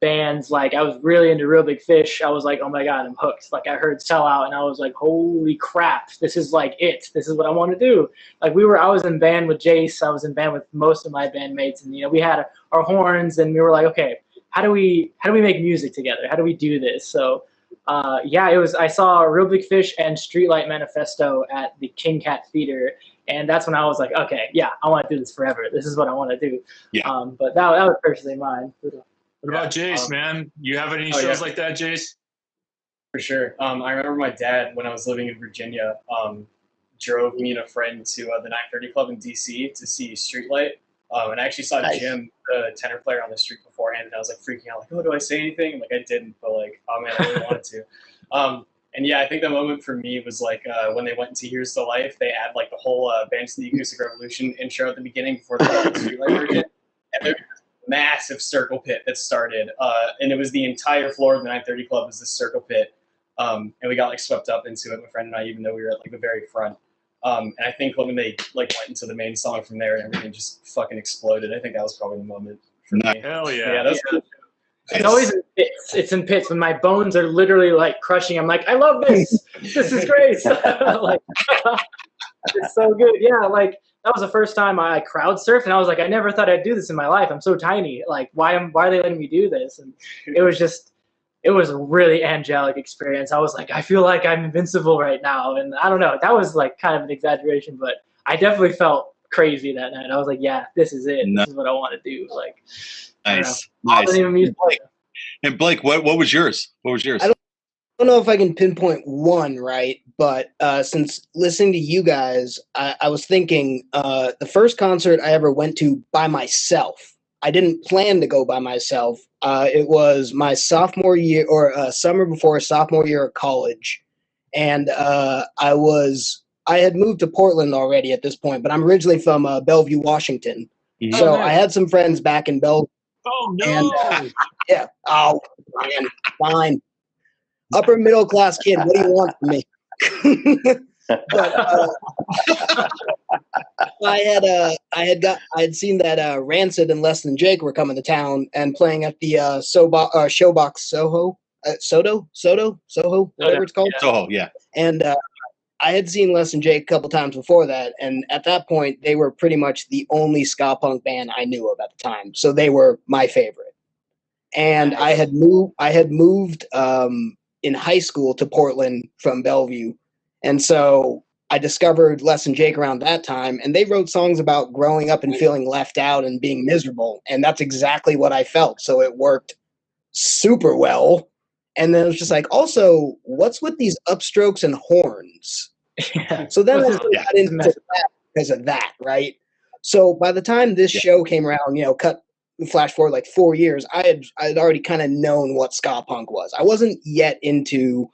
bands. Like I was really into Real Big Fish. I was like, oh my God, I'm hooked. Like I heard Sell Out and I was like, holy crap, this is like it. This is what I want to do. Like I was in band with Jace. I was in band with most of my bandmates, and we had our horns, and we were like, okay, how do we make music together? How do we do this? So I saw Real Big Fish and Streetlight Manifesto at the King Cat Theater, and that's when I was like, okay, yeah, I want to do this forever. This is what I want to do. Yeah. But that was personally mine. What about Jace, man? You have any shows like that, Jace? For sure. I remember my dad, when I was living in Virginia, drove me and a friend to the 930 Club in DC to see Streetlight. And I actually saw Jim, the tenor player, on the street beforehand, and I was like freaking out, like, oh, do I say anything? Like I didn't, but like, oh man, I really wanted to. And yeah, I think the moment for me was like when they went into Here's the Life, they add like the whole Bands to the Acoustic Revolution intro at the beginning before the Streetlight version. And there was a massive circle pit that started, and it was the entire floor of the 930 Club was this circle pit. And we got like swept up into it, my friend and I, even though we were at like the very front. And I think when they like went into the main song from there, and everything just fucking exploded. I think that was probably the moment for me. Hell yeah! Yeah, that's cool. It's always in pits. It's in pits when my bones are literally like crushing. I'm like, I love this. This is great. Like, it's so good. Yeah, like that was the first time I crowd surfed, and I was like, I never thought I'd do this in my life. I'm so tiny. Like, why are they letting me do this? And it was a really angelic experience. I was like, I feel like I'm invincible right now. And I don't know, that was like kind of an exaggeration, but I definitely felt crazy that night. I was like, yeah, this is it. This is what I want to do. Like, nice. Blake, and Blake, what was yours? What was yours? I don't know if I can pinpoint one, right? But since listening to you guys, I was thinking the first concert I ever went to by myself. I didn't plan to go by myself. It was my sophomore year, or summer before sophomore year of college, and I had moved to Portland already at this point, but I'm originally from Bellevue, Washington. Mm-hmm. So I had some friends back in Bellevue. Oh no! And, yeah. Oh, man, fine. Upper middle class kid. What do you want from me? But I had seen that Rancid and Less Than Jake were coming to town and playing at the Showbox Soho, Soho, whatever it's called. Yeah. Soho, yeah. And I had seen Less Than Jake a couple times before that, and at that point they were pretty much the only ska punk band I knew of at the time, so they were my favorite. And nice. I had moved in high school to Portland from Bellevue. And so I discovered Less Than Jake around that time, and they wrote songs about growing up and feeling left out and being miserable. And that's exactly what I felt. So it worked super well. And then it was just like, also, what's with these upstrokes and horns? Yeah. So then I got into that because of that, right? So by the time this show came around, flash forward like 4 years, I had already kind of known what ska punk was. I wasn't yet into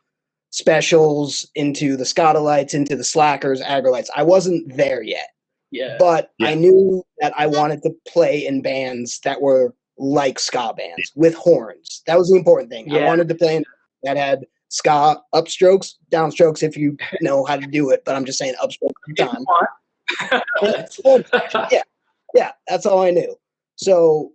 Specials, into the Scotalites, into the Slackers, Agrolites. I wasn't there yet. Yeah. But I knew that I wanted to play in bands that were like ska bands with horns. That was the important thing. Yeah. I wanted to play in that had ska upstrokes, downstrokes if you know how to do it, but I'm just saying upstrokes at the time. Yeah, that's all I knew. So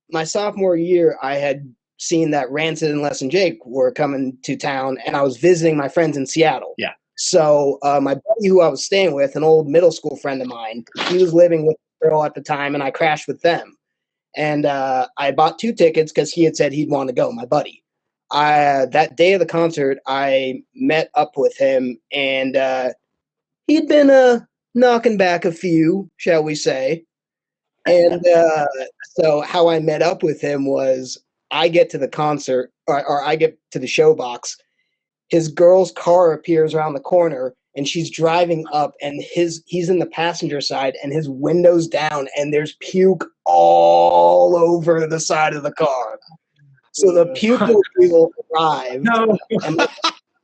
my sophomore year, I had seen that Rancid and Less Than Jake were coming to town, and I was visiting my friends in Seattle. Yeah. So my buddy who I was staying with, an old middle school friend of mine, he was living with a girl at the time, and I crashed with them. And I bought 2 tickets because he had said he'd want to go, my buddy. That day of the concert, I met up with him, and he'd been knocking back a few, shall we say. And so how I met up with him was I get to the concert, or I get to the show box. His girl's car appears around the corner, and she's driving up, and he's in the passenger side, and his window's down, and there's puke all over the side of the car. So the puke mobile arrived, and my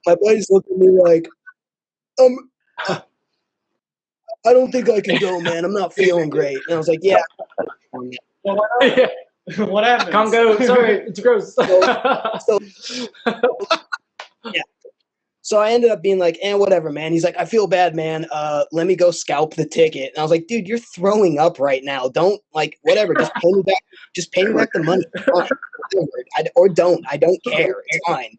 buddy's looking at me like, I don't think I can go, man. I'm not feeling great. And I was like, yeah. What happened? Congo, sorry, it's gross. So I ended up being like, whatever, man. He's like, I feel bad, man. Let me go scalp the ticket. And I was like, dude, you're throwing up right now. Don't like whatever. Just pay me back. Just pay me back the money. Fine. Or don't. I don't care. It's fine.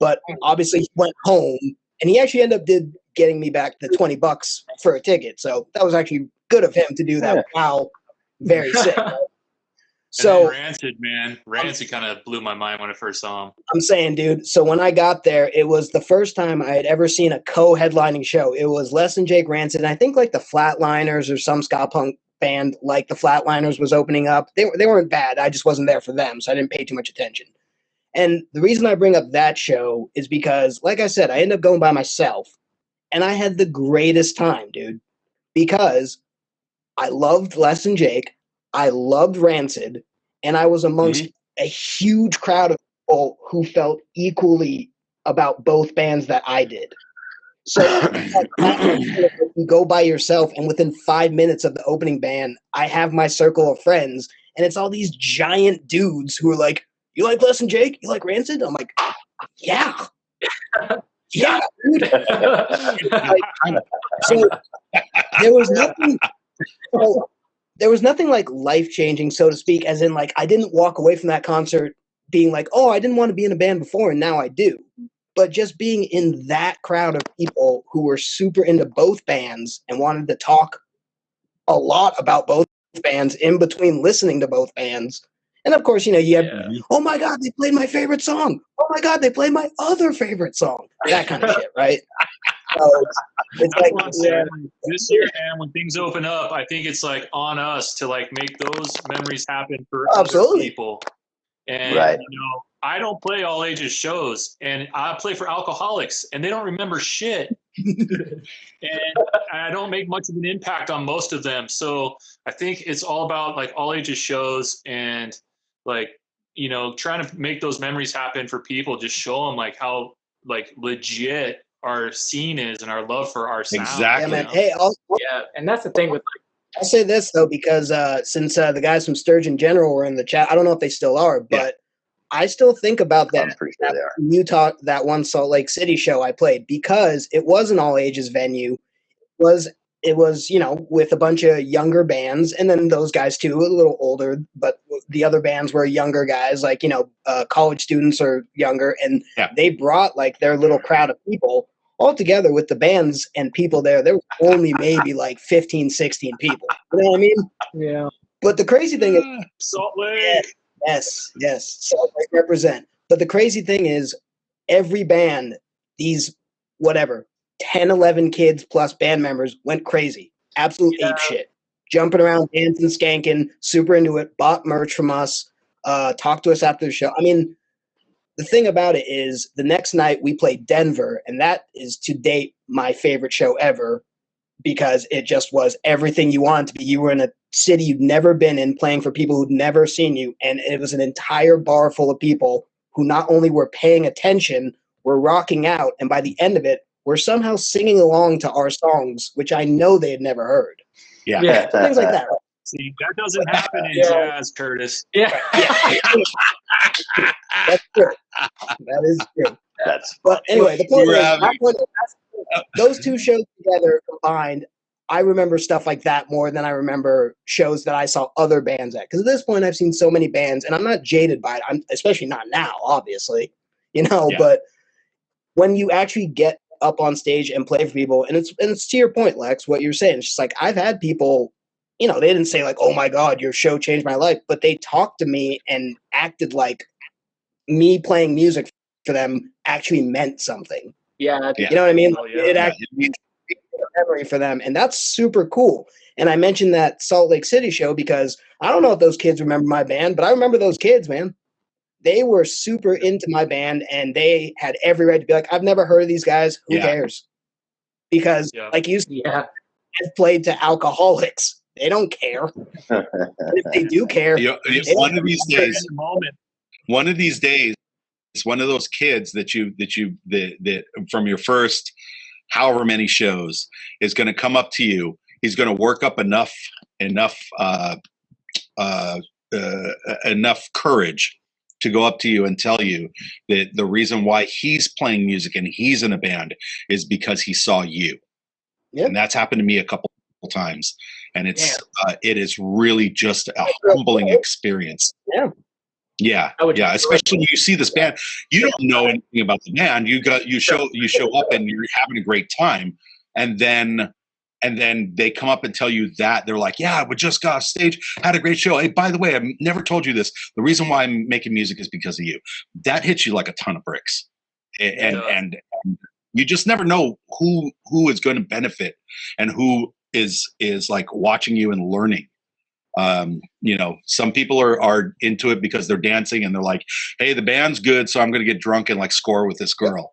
But obviously, he went home, and he actually ended up getting me back the $20 for a ticket. So that was actually good of him to do that. Wow, very sick. Right? So Rancid kind of blew my mind when I first saw him. I'm saying, dude, so when I got there, it was the first time I had ever seen a co-headlining show. It was Less Than Jake, Rancid, and I think like the Flatliners or some ska punk band like the Flatliners was opening up. They weren't bad. I just wasn't there for them, so I didn't pay too much attention. And the reason I bring up that show is because, like I said, I ended up going by myself, and I had the greatest time, dude, because I loved Less Than Jake, I loved Rancid, and I was amongst a huge crowd of people who felt equally about both bands that I did. So you go by yourself, and within 5 minutes of the opening band, I have my circle of friends, and it's all these giant dudes who are like, you like Less Than Jake? You like Rancid? I'm like, yeah. Yeah, dude. So there was nothing. There was nothing like life-changing, so to speak, as in like I didn't walk away from that concert being like, oh, I didn't want to be in a band before and now I do. But just being in that crowd of people who were super into both bands and wanted to talk a lot about both bands in between listening to both bands. And of course, you have, oh my God, they played my favorite song. Oh my God, they played my other favorite song. That kind of shit, right? So it's like this year, man, when things open up, I think it's like on us to like make those memories happen for other people. And I don't play all ages shows, and I play for alcoholics, and they don't remember shit. And I don't make much of an impact on most of them. So I think it's all about like all ages shows and like, trying to make those memories happen for people. Just show them like how like legit our scene is and our love for our sound. Exactly. Yeah, man. Hey, and that's the thing with I'll say this though, because since the guys from Sturgeon General were in the chat, I don't know if they still are, but I still think about that. Utah, that one Salt Lake City show I played, because it was an all ages venue. It was with a bunch of younger bands, and then those guys too, a little older, but the other bands were younger guys, like college students or younger, and they brought like their little crowd of people all together with the bands and people there. There was only maybe like 15, 16 people. You know what I mean? Yeah. But the crazy thing is Salt Lake. Yes. Salt Lake represent. But the crazy thing is every band, these 10, 11 kids plus band members went crazy. Absolute ape shit. Jumping around, dancing, skanking, super into it, bought merch from us, talked to us after the show. I mean, the thing about it is the next night we played Denver, and that is to date my favorite show ever, because it just was everything you wanted to be. You were in a city you'd never been in, playing for people who'd never seen you, and it was an entire bar full of people who not only were paying attention, were rocking out, and by the end of it, were somehow singing along to our songs, which I know they had never heard. Yeah. Things like that. See, that doesn't happen in jazz, Curtis. Yeah. That's true. That is true. But anyway, the point is, those two shows together combined, I remember stuff like that more than I remember shows that I saw other bands at. Because at this point, I've seen so many bands, and I'm not jaded by it. I'm especially not now, obviously. But when you actually get up on stage and play for people, and it's to your point, Lex, what you're saying. It's just like I've had people, they didn't say like, "Oh my God, your show changed my life," but they talked to me and acted like me playing music for them actually meant something. Yeah. You know what I mean? Oh, yeah. It actually a memory for them, and that's super cool. And I mentioned that Salt Lake City show because I don't know if those kids remember my band, but I remember those kids, man. They were super into my band, and they had every right to be like, I've never heard of these guys. Who cares? Because, like you said, I've played to alcoholics. They don't care. If they do care, one of these days, one of those kids that from your first however many shows is going to come up to you. He's going to work up enough courage to go up to you and tell you that the reason why he's playing music and he's in a band is because he saw you. Yep. And that's happened to me a couple times. And it is really just a humbling experience. Yeah. Yeah. Yeah. Especially when you see this band, you don't know anything about the band. You show up and you're having a great time. And then they come up and tell you that they're like, yeah, we just got off stage, had a great show. Hey, by the way, I never told you this. The reason why I'm making music is because of you. That hits you like a ton of bricks. And you just never know who is going to benefit and who is like watching you and learning. Some people are into it because they're dancing and they're like, hey, the band's good, so I'm going to get drunk and like score with this girl.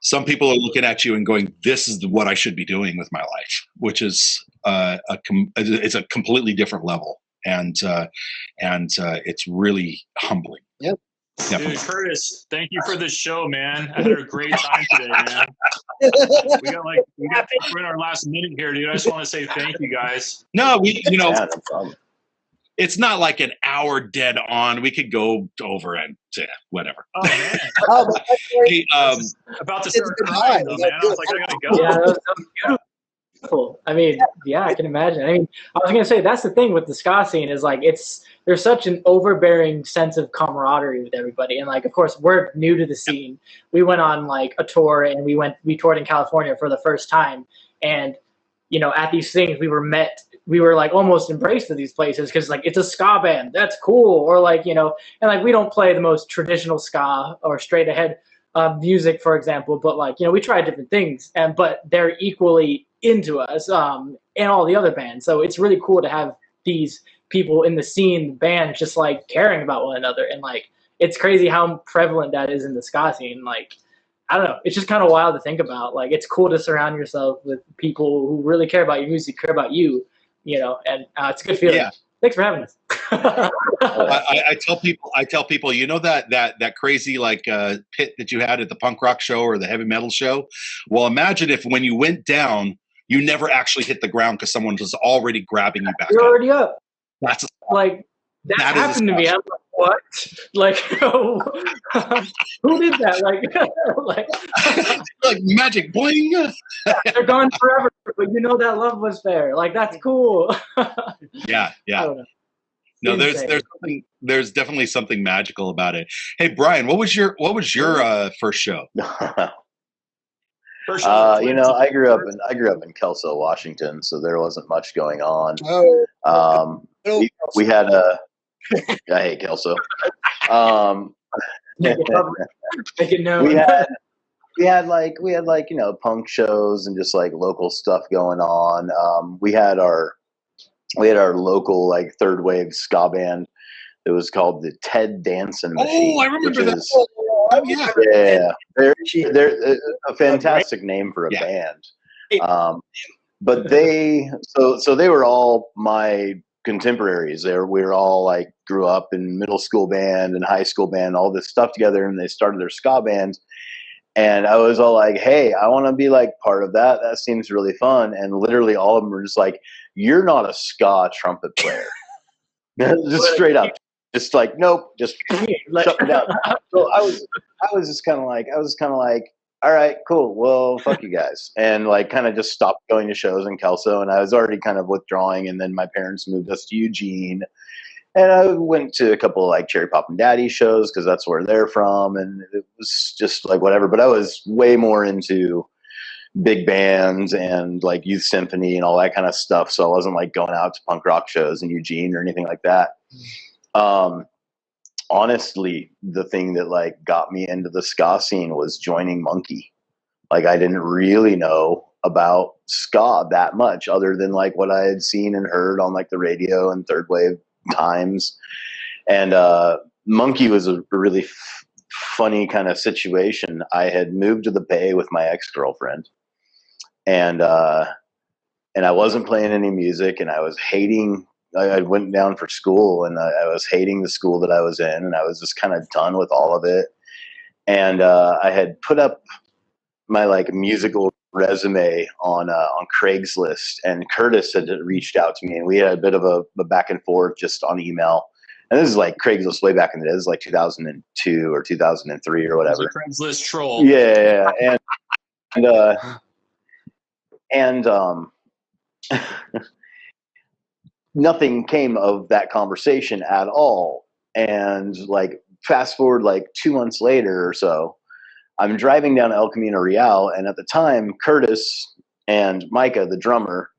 Some people are looking at you and going, this is what I should be doing with my life, which is it's a completely different level. And it's really humbling. Yep. Dude, Curtis, thank you for this show, man. I had a great time today, man. we got we're in our last minute here, dude. I just want to say thank you guys. No, No problem. it's not like an hour dead on. We could go over and whatever. Oh man. Hey, About to start crying though, man. I was like, I gotta go. Yeah, that was beautiful. I mean, yeah, I can imagine. I mean, I was gonna say that's the thing with the ska scene is like there's such an overbearing sense of camaraderie with everybody, and like of course we're new to the scene. We went on like a tour and we toured in California for the first time, and at these things we were like almost embraced to these places because like it's a ska band, that's cool, or like and like we don't play the most traditional ska or straight ahead music, for example, but like we try different things, but they're equally into us and all the other bands. So it's really cool to have these people in the scene, the band, just like caring about one another, and like it's crazy how prevalent that is in the ska scene. Like I don't know, it's just kind of wild to think about. Like it's cool to surround yourself with people who really care about your music, care about you, and it's a good feeling. Yeah. Thanks for having us. I tell people, that crazy like pit that you had at the punk rock show or the heavy metal show. Well, imagine if when you went down, you never actually hit the ground because someone was already grabbing you back. You're already up. That's like that happened to me. I'm like, what? Like, who did that? Like magic bling. They're gone forever, but that love was there. Like that's cool. Yeah. I don't know. No, there's definitely something magical about it. Hey, Brian, what was your first show? I grew up in Kelso, Washington, so there wasn't much going on. We had a I hate Kelso. We had punk shows and just like local stuff going on. We had our local like third wave ska band. It was called the Ted Danson Machine. Oh, I remember that. Yeah, they're a fantastic name for a band. But they were all my contemporaries. We were all like grew up in middle school band and high school band, all this stuff together, and they started their ska band. And I was all like, hey, I want to be like part of that. That seems really fun. And literally all of them were just like, you're not a ska trumpet player. Just straight up. Just like, nope, just shut me down. So I was kind of like, all right, cool. Well, fuck you guys. And like kind of just stopped going to shows in Kelso. And I was already kind of withdrawing. And then my parents moved us to Eugene. And I went to a couple of like Cherry Pop and Daddy shows because that's where they're from. And it was just like whatever. But I was way more into big bands and like Youth Symphony and all that kind of stuff. So I wasn't like going out to punk rock shows in Eugene or anything like that. Honestly, the thing that like got me into the ska scene was joining Monkey. Like I didn't really know about ska that much other than like what I had seen and heard on like the radio and third wave times. And Monkey was a really funny kind of situation. I had moved to the Bay with my ex-girlfriend, and I wasn't playing any music, and I was hating. I went down for school, and I was hating the school that I was in, and I was just kind of done with all of it. And I had put up my like musical resume on Craigslist, and Curtis had reached out to me, and we had a bit of a back and forth just on email. And this is like Craigslist way back in the day. This is like 2002 or 2003 or whatever. Craigslist troll. Yeah, and nothing came of that conversation at all. And like fast forward like 2 months later or so, I'm driving down El Camino Real, and at the time, Curtis and Micah, the drummer,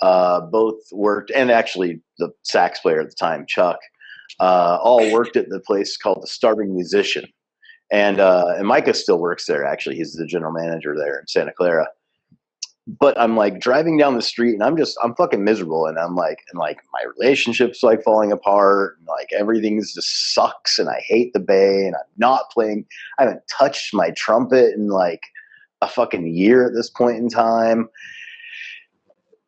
both worked, and actually the sax player at the time, Chuck, all worked at the place called the Starving Musician. And Micah still works there, actually. He's the general manager there in Santa Clara. But I'm like driving down the street, and I'm fucking miserable, and I'm like, my relationship's like falling apart, and like everything's just sucks, and I hate the Bay, and I'm not playing. I haven't touched my trumpet in like a fucking year at this point in time.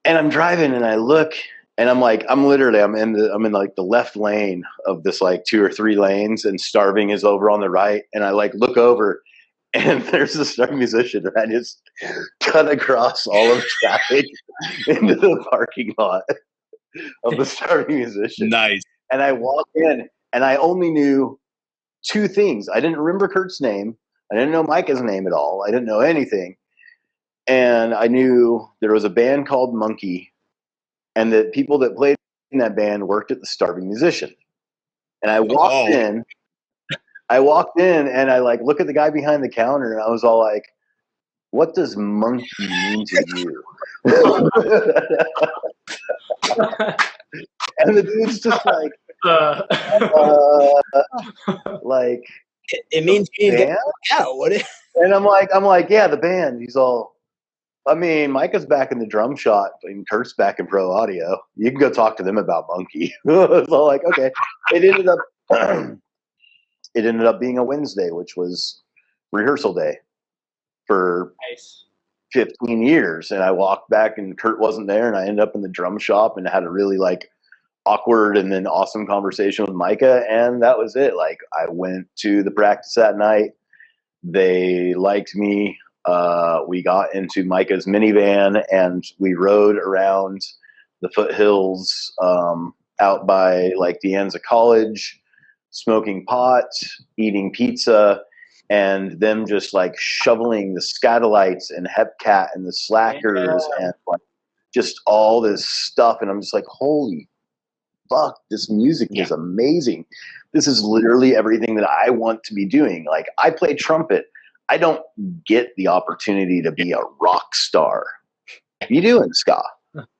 And I'm driving, and I look, and I'm in like the left lane of this like 2 or 3 lanes, and Starving is over on the right, and I like look over. And there's a Starving Musician, and I just cut across all of traffic into the parking lot of the Starving Musician. Nice. And I walked in, and I only knew 2 things. I didn't remember Kurt's name. I didn't know Micah's name at all. I didn't know anything. And I knew there was a band called Monkey, and the people that played in that band worked at the Starving Musician. And I walked in. And I like look at the guy behind the counter, and I was all like, "What does monkey mean to you?" And the dude's just like, like it means you band? out. What? And I'm like, yeah, the band. He's all, I mean, Micah's back in the drum shop, and Kurt's back in pro audio. You can go talk to them about Monkey. So like, okay, it ended up being a Wednesday, which was rehearsal day for 15 years. And I walked back, and Kurt wasn't there, and I ended up in the drum shop and had a really like awkward and then awesome conversation with Micah. And that was it. Like I went to the practice that night. They liked me. We got into Micah's minivan, and we rode around the foothills out by like De Anza College, smoking pot, eating pizza, and them just like shoveling the Scatolites and Hepcat and the Slackers and like just all this stuff. And I'm just like, holy fuck, this music is amazing. This is literally everything that I want to be doing. Like I play trumpet. I don't get the opportunity to be a rock star. You do in ska.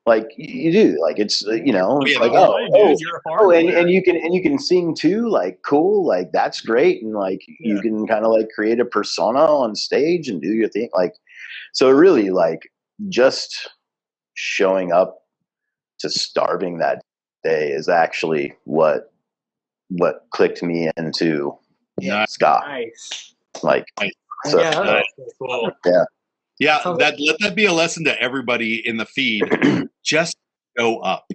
Like you do, like it's it's like and you can sing too, like cool, like that's great, and like you can kind of like create a persona on stage and do your thing, like so really like just showing up to Starving that day is actually what clicked me into ska. Nice. Like so, Cool. Yeah, let that be a lesson to everybody in the feed. Just show up.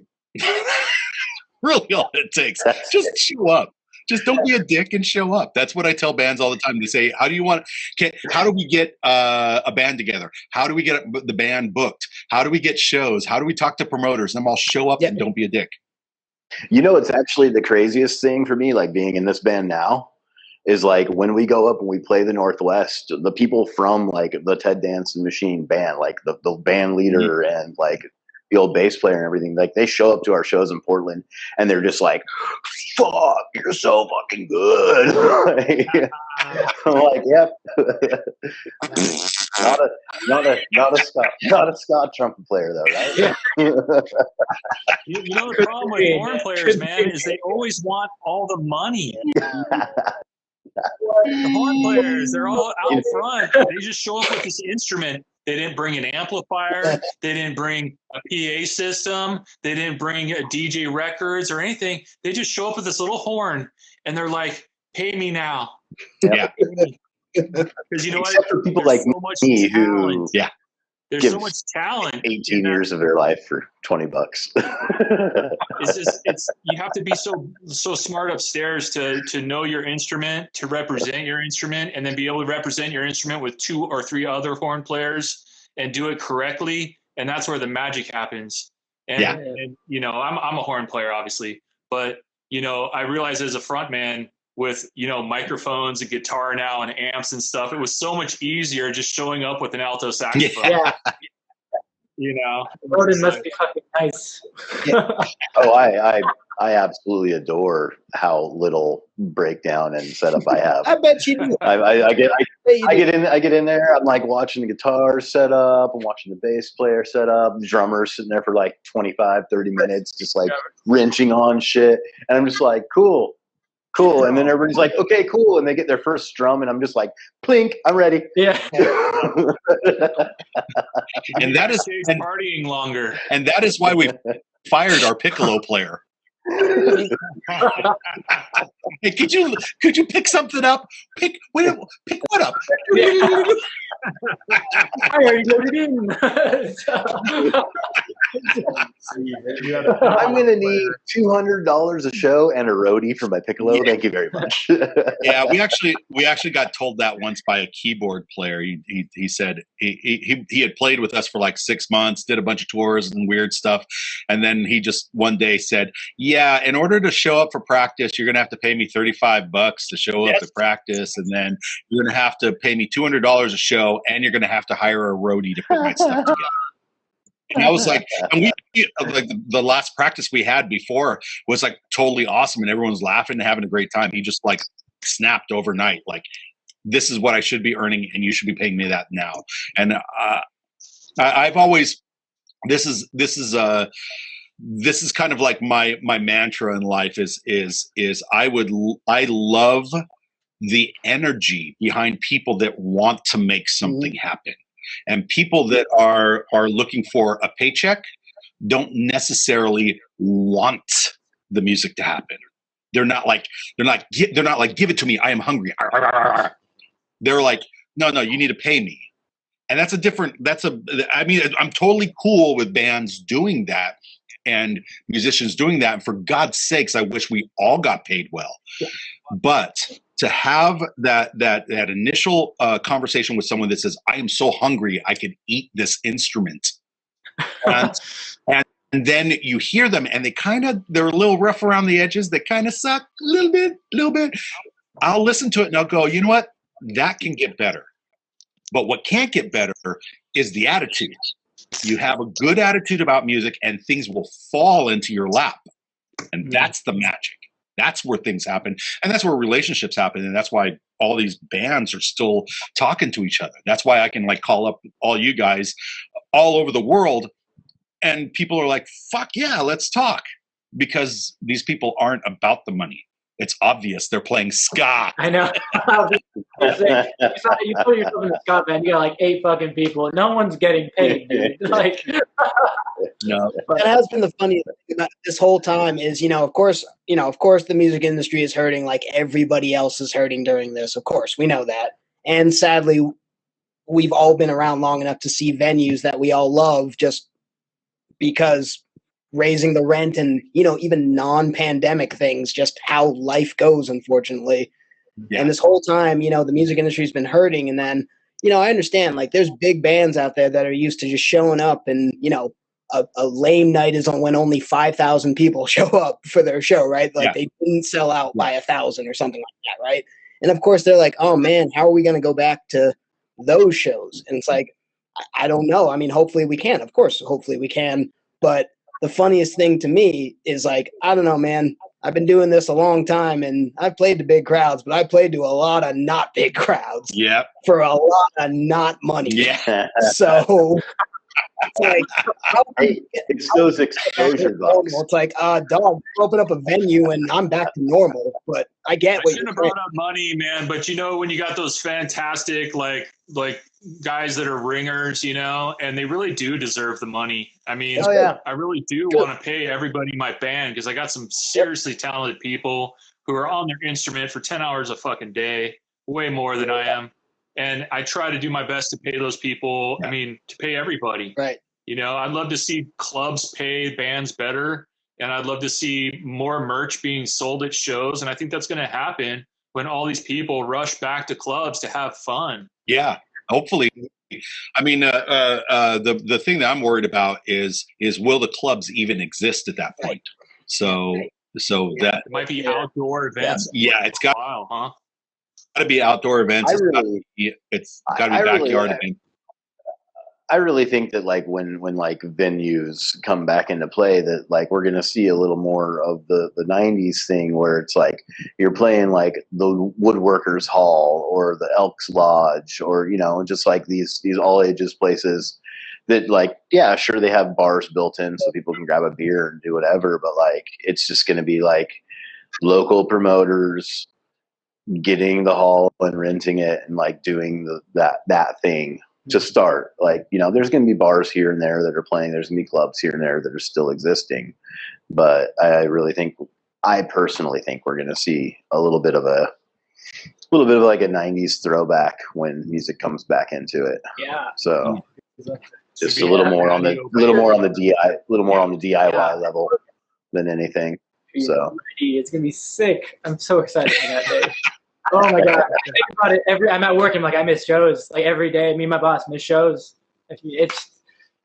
Really all it takes. Just show up. Just don't be a dick and show up. That's what I tell bands all the time. They say, how do we get a band together? How do we get the band booked? How do we get shows? How do we talk to promoters? And I'm all show up and don't be a dick. You know, it's actually the craziest thing for me, like being in this band now, is like when we go up and we play the Northwest, the people from like the Ted Danson Machine band, like the band leader and like the old bass player and everything, like they show up to our shows in Portland and they're just like, fuck, you're so fucking good. I'm like, yep. not a ska trumpet player though, right? Yeah. You know the problem with horn players, man, is they always want all the money. The horn players, they're all out front. They just show up with this instrument. They didn't bring an amplifier. They didn't bring a PA system. They didn't bring a DJ records or anything. They just show up with this little horn, and they're like, pay me now. Yeah. Because you know what? Except for people like so me who there's so much talent. 18 years of their life for $20. It's you have to be so smart upstairs to know your instrument, to represent your instrument, and then be able to represent your instrument with 2 or 3 other horn players and do it correctly. And that's where the magic happens. And you know, I'm a horn player, obviously, but I realized as a frontman with, microphones and guitar now and amps and stuff, it was so much easier just showing up with an alto saxophone. Yeah. Roden must be fucking nice. Oh, I absolutely adore how little breakdown and setup I have. I bet you do. I get in there. I'm like watching the guitar set up. I'm watching the bass player set up. The drummer sitting there for like 25, 30 minutes, just like wrenching on shit. And I'm just like, cool. And then everybody's like, okay, cool. And they get their first strum, and I'm just like, plink, I'm ready. Yeah. And that is partying longer. And that is why we fired our piccolo player. Hey, could you pick something up? Pick what up? I already got it in. I'm gonna need $200 a show and a roadie for my piccolo. Thank you very much. Yeah, we actually got told that once by a keyboard player. He said he had played with us for like 6 months, did a bunch of tours and weird stuff, and then he just one day said, "Yeah, in order to show up for practice, you're gonna have to pay me $35 to show up to practice, and then you're gonna have to pay me $200 a show, and you're gonna have to hire a roadie to put my stuff together." And I was like, and we like the last practice we had before was like totally awesome, and everyone was laughing and having a great time. He just like snapped overnight, like, this is what I should be earning, and you should be paying me that now. And I've always this is kind of like my mantra in life is I love the energy behind people that want to make something happen. And people that are looking for a paycheck don't necessarily want the music to happen. They're not like give it to me, I am hungry. They're like, no, you need to pay me. And I'm totally cool with bands doing that and musicians doing that. And for God's sakes, I wish we all got paid well. Yeah. But to have that initial conversation with someone that says, I am so hungry, I could eat this instrument. And then you hear them and they're a little rough around the edges. They kind of suck a little bit. I'll listen to it and I'll go, you know what? That can get better. But what can't get better is the attitude. You have a good attitude about music and things will fall into your lap. And that's the magic. That's where things happen. And that's where relationships happen. And that's why all these bands are still talking to each other. That's why I can like call up all you guys all over the world and people are like, fuck yeah, let's talk. Because these people aren't about the money. It's obvious they're playing ska. I know. You put yourself in a ska band, you got like 8 fucking people. No one's getting paid, dude. Like, no. That has been the funniest thing about this whole time is, of course, the music industry is hurting like everybody else is hurting during this. Of course, we know that. And sadly, we've all been around long enough to see venues that we all love just because raising the rent and, even non-pandemic things, just how life goes, unfortunately. Yeah. And this whole time, the music industry's been hurting. And then, I understand, like, there's big bands out there that are used to just showing up and, a lame night is when only 5,000 people show up for their show, right? Like they didn't sell out by 1,000 or something like that, right? And of course they're like, oh man, how are we going to go back to those shows? And it's like, I don't know. I mean, hopefully we can, of course, hopefully we can. But the funniest thing to me is like, I don't know, man. I've been doing this a long time and I've played to big crowds, but I played to a lot of not big crowds. Yeah. For a lot of not money. Yeah. So it's like, it's those exposure bucks. It's like, dog, open up a venue and I'm back to normal. But I get what shouldn't have brought up money, man. But when you got those fantastic like guys that are ringers, and they really do deserve the money. I mean, I really do want to pay everybody in my band because I got some seriously talented people who are on their instrument for 10 hours a fucking day, way more than I am. And I try to do my best to pay those people. Yeah. I mean, to pay everybody. Right. I'd love to see clubs pay bands better. And I'd love to see more merch being sold at shows. And I think that's going to happen when all these people rush back to clubs to have fun. Yeah, hopefully. I mean, the thing that I'm worried about is will the clubs even exist at that point? So So that It might be outdoor events. yeah, it's got Wow, huh? to be outdoor events. It's got to be backyard events. I really think that like when like venues come back into play, that like we're gonna see a little more of the 90s thing where it's like you're playing like the Woodworkers Hall or the Elks Lodge or just like these all ages places that like sure they have bars built in so people can grab a beer and do whatever, but like it's just gonna be like local promoters getting the hall and renting it and like doing that thing to start. Like, there's going to be bars here and there that are playing. There's going to be clubs here and there that are still existing. But I personally think we're going to see a little bit of like a 90s throwback when music comes back into it. Yeah. So just a little more on the DIY level than anything. So it's going to be sick. I'm so excited for that day. Oh my god! I think about it I'm at work. I'm like, I miss shows. Like every day, me and my boss miss shows.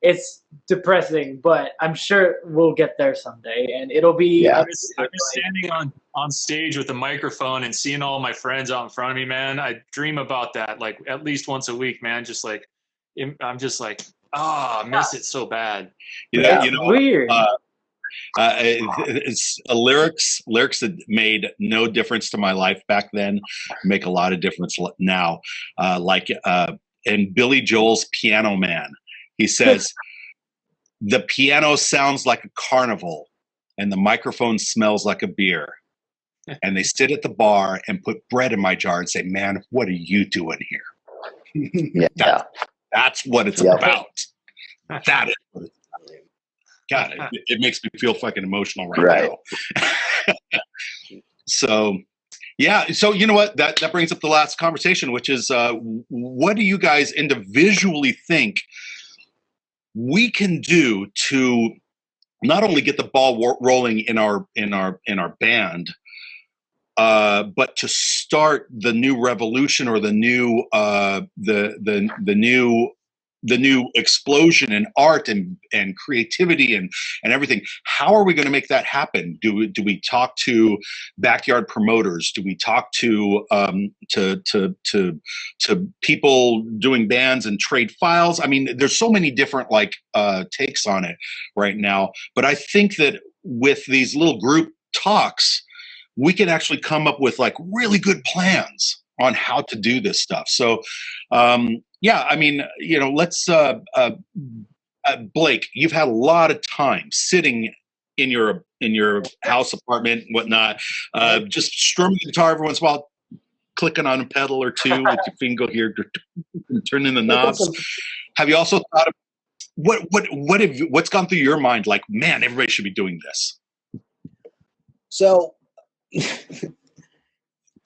It's depressing, but I'm sure we'll get there someday, and it'll be. Yeah. I've been standing on stage with a microphone and seeing all my friends out in front of me, man. I dream about that like at least once a week, man. Just like I'm just like, I miss it so bad. Weird. It's lyrics that made no difference to my life back then make a lot of difference now. In Billy Joel's Piano Man, he says, the piano sounds like a carnival and the microphone smells like a beer. And they sit at the bar and put bread in my jar and say, man, what are you doing here? That's what it's about. That is what it's about. God, it makes me feel fucking emotional right now. So, So you know what? That brings up the last conversation, which is, what do you guys individually think we can do to not only get the ball rolling in our band, but to start the new revolution or the new explosion in art and creativity and everything? How are we going to make that happen? Do we talk to backyard promoters? Do we talk to people doing bands and trade files? I mean, there's so many different takes on it right now. But I think that with these little group talks, we can actually come up with really good plans on how to do this stuff. So, I mean, let's, Blake, you've had a lot of time sitting in your house, apartment, whatnot, just strumming the guitar every once in a while, clicking on a pedal or two with your finger here, turning the knobs. Have you also thought of what's gone through your mind? Like, man, everybody should be doing this. So,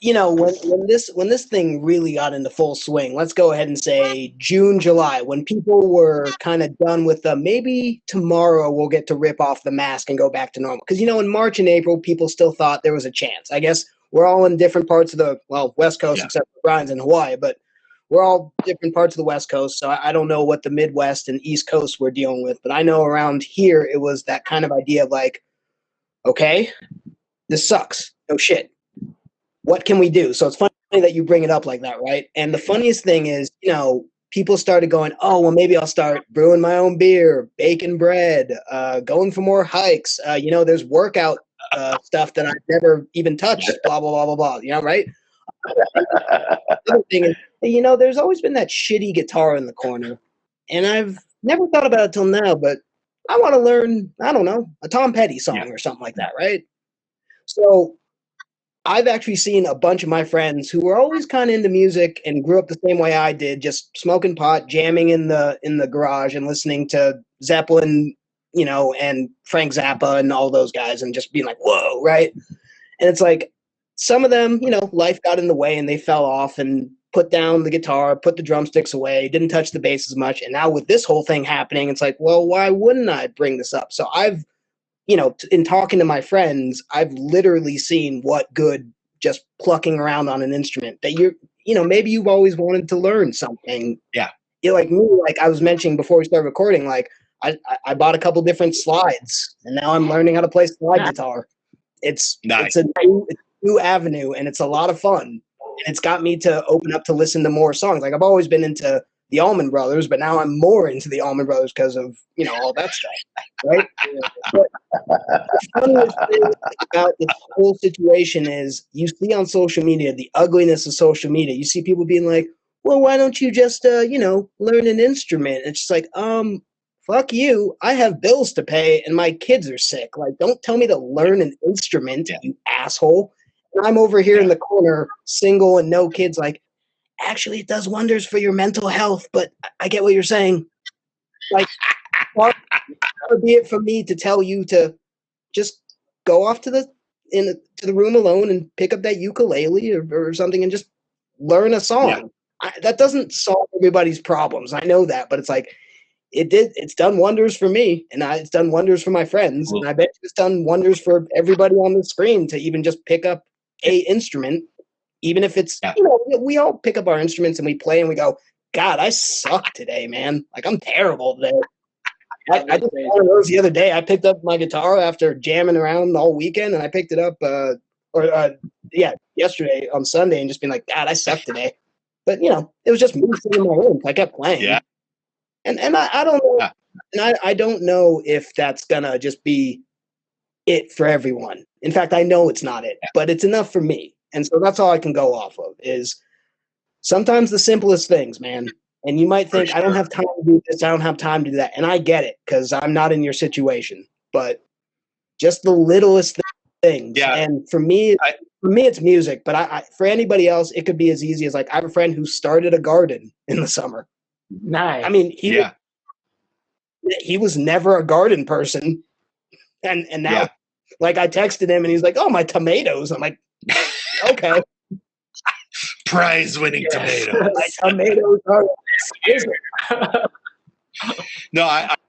when this thing really got into full swing, let's go ahead and say June, July, when people were kind of done with maybe tomorrow we'll get to rip off the mask and go back to normal. Because, in March and April, people still thought there was a chance. I guess we're all in different parts of the, West Coast, except for Brian's in Hawaii, but we're all different parts of the West Coast. So I don't know what the Midwest and East Coast we're dealing with, but I know around here it was that kind of idea of okay, this sucks. No shit. What can we do? So it's funny that you bring it up like that, right? And the funniest thing is, people started going, oh, well, maybe I'll start brewing my own beer, baking bread, going for more hikes. There's workout stuff that I've never even touched, blah, blah, blah, blah, blah, right? The other thing is, there's always been that shitty guitar in the corner. And I've never thought about it till now, but I want to learn, I don't know, a Tom Petty song or something like that, right? So I've actually seen a bunch of my friends who were always kind of into music and grew up the same way I did, just smoking pot, jamming in the garage and listening to Zeppelin, and Frank Zappa and all those guys and just being like, whoa, right? And it's like some of them, life got in the way and they fell off and put down the guitar, put the drumsticks away, didn't touch the bass as much. And now with this whole thing happening, it's like, well, why wouldn't I bring this up? So I've in talking to my friends, I've literally seen what good just plucking around on an instrument that maybe you've always wanted to learn something. Yeah. Like me, like I was mentioning before we started recording, I bought a couple different slides and now I'm learning how to play slide guitar. It's Nice. it's a new avenue, and it's a lot of fun. And it's got me to open up to listen to more songs. Like I've always been into the Allman Brothers, but now I'm more into the Allman Brothers because of all that stuff, right? But the funniest thing about this whole situation is you see on social media the ugliness of social media. You see people being like, "Well, why don't you just learn an instrument?" It's just like, fuck you. I have bills to pay and my kids are sick. Like, don't tell me to learn an instrument, you asshole. And I'm over here in the corner, single and no kids, like, actually, it does wonders for your mental health, but I get what you're saying. Like, far be it from me to tell you to just go off to the room alone and pick up that ukulele or something and just learn a song. That doesn't solve everybody's problems. I know that, but it's like, it's done wonders for me, and it's done wonders for my friends, and I bet it's done wonders for everybody on the screen to even just pick up a instrument, even if it's we all pick up our instruments and we play and we go, God, I suck today, man. Like I'm terrible today. I did one of those the other day. I picked up my guitar after jamming around all weekend, and I picked it up yesterday on Sunday and just been like, God, I suck today. But it was just me sitting in my room. I kept playing. Yeah. And I don't know, and I don't know if that's gonna just be it for everyone. In fact, I know it's not it, but it's enough for me, and so that's all I can go off of. Is sometimes the simplest things, man. And you might think I don't have time to do this, I don't have time to do that, and I get it because I'm not in your situation. But just the littlest things, and for me, it's music. But for anybody else, it could be as easy as like I have a friend who started a garden in the summer. Nice. I mean, he was never a garden person, and now, like, I texted him, and he's like, "Oh, my tomatoes." I'm like, "Okay, prize-winning tomatoes." My tomatoes are No,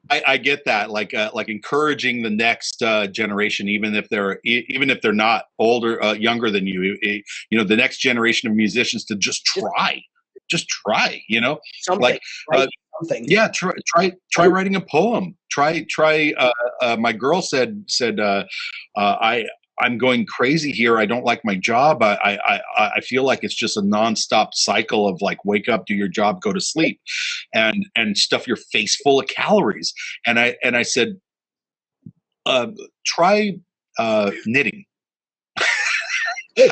I get that. Like encouraging the next generation, even if they're not older, younger than you. The next generation of musicians to just try. Something. Something. Yeah, try writing a poem. Try. My girl said I'm going crazy here. I don't like my job. I feel like it's just a nonstop cycle of like wake up, do your job, go to sleep, and stuff your face full of calories. And I said, try knitting.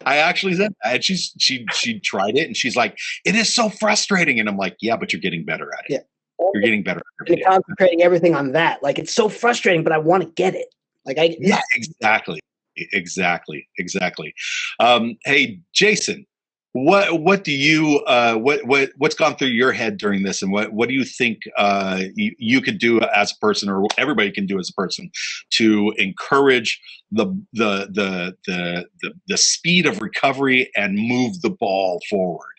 I actually said that, and she tried it, and she's like, it is so frustrating. And I'm like, yeah, but you're getting better at it. Yeah. You're getting better at it. Concentrating everything on that. Like, it's so frustrating, but I want to get it. Like, exactly. Hey, Jason, what do you what's gone through your head during this, and what do you think you could do as a person, or everybody can do as a person, to encourage the speed of recovery and move the ball forward?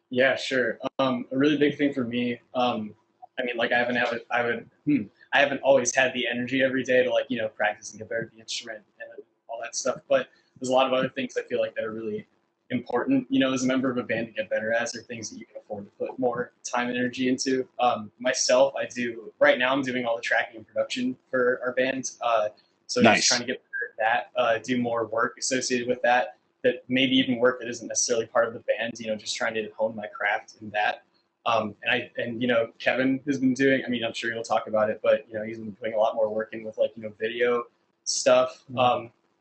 Yeah, sure. A really big thing for me, I mean, like I haven't always had the energy every day to practice and get better at the instrument and all that stuff. But there's a lot of other things I feel like that are really important, as a member of a band to get better at, or things that you can afford to put more time and energy into. Myself, right now I'm doing all the tracking and production for our band. So nice. Just trying to get better at that, do more work associated with that maybe even work that isn't necessarily part of the band, just trying to hone my craft in that. And Kevin has been doing, I mean, I'm sure he'll talk about it, but, he's been doing a lot more working with video stuff,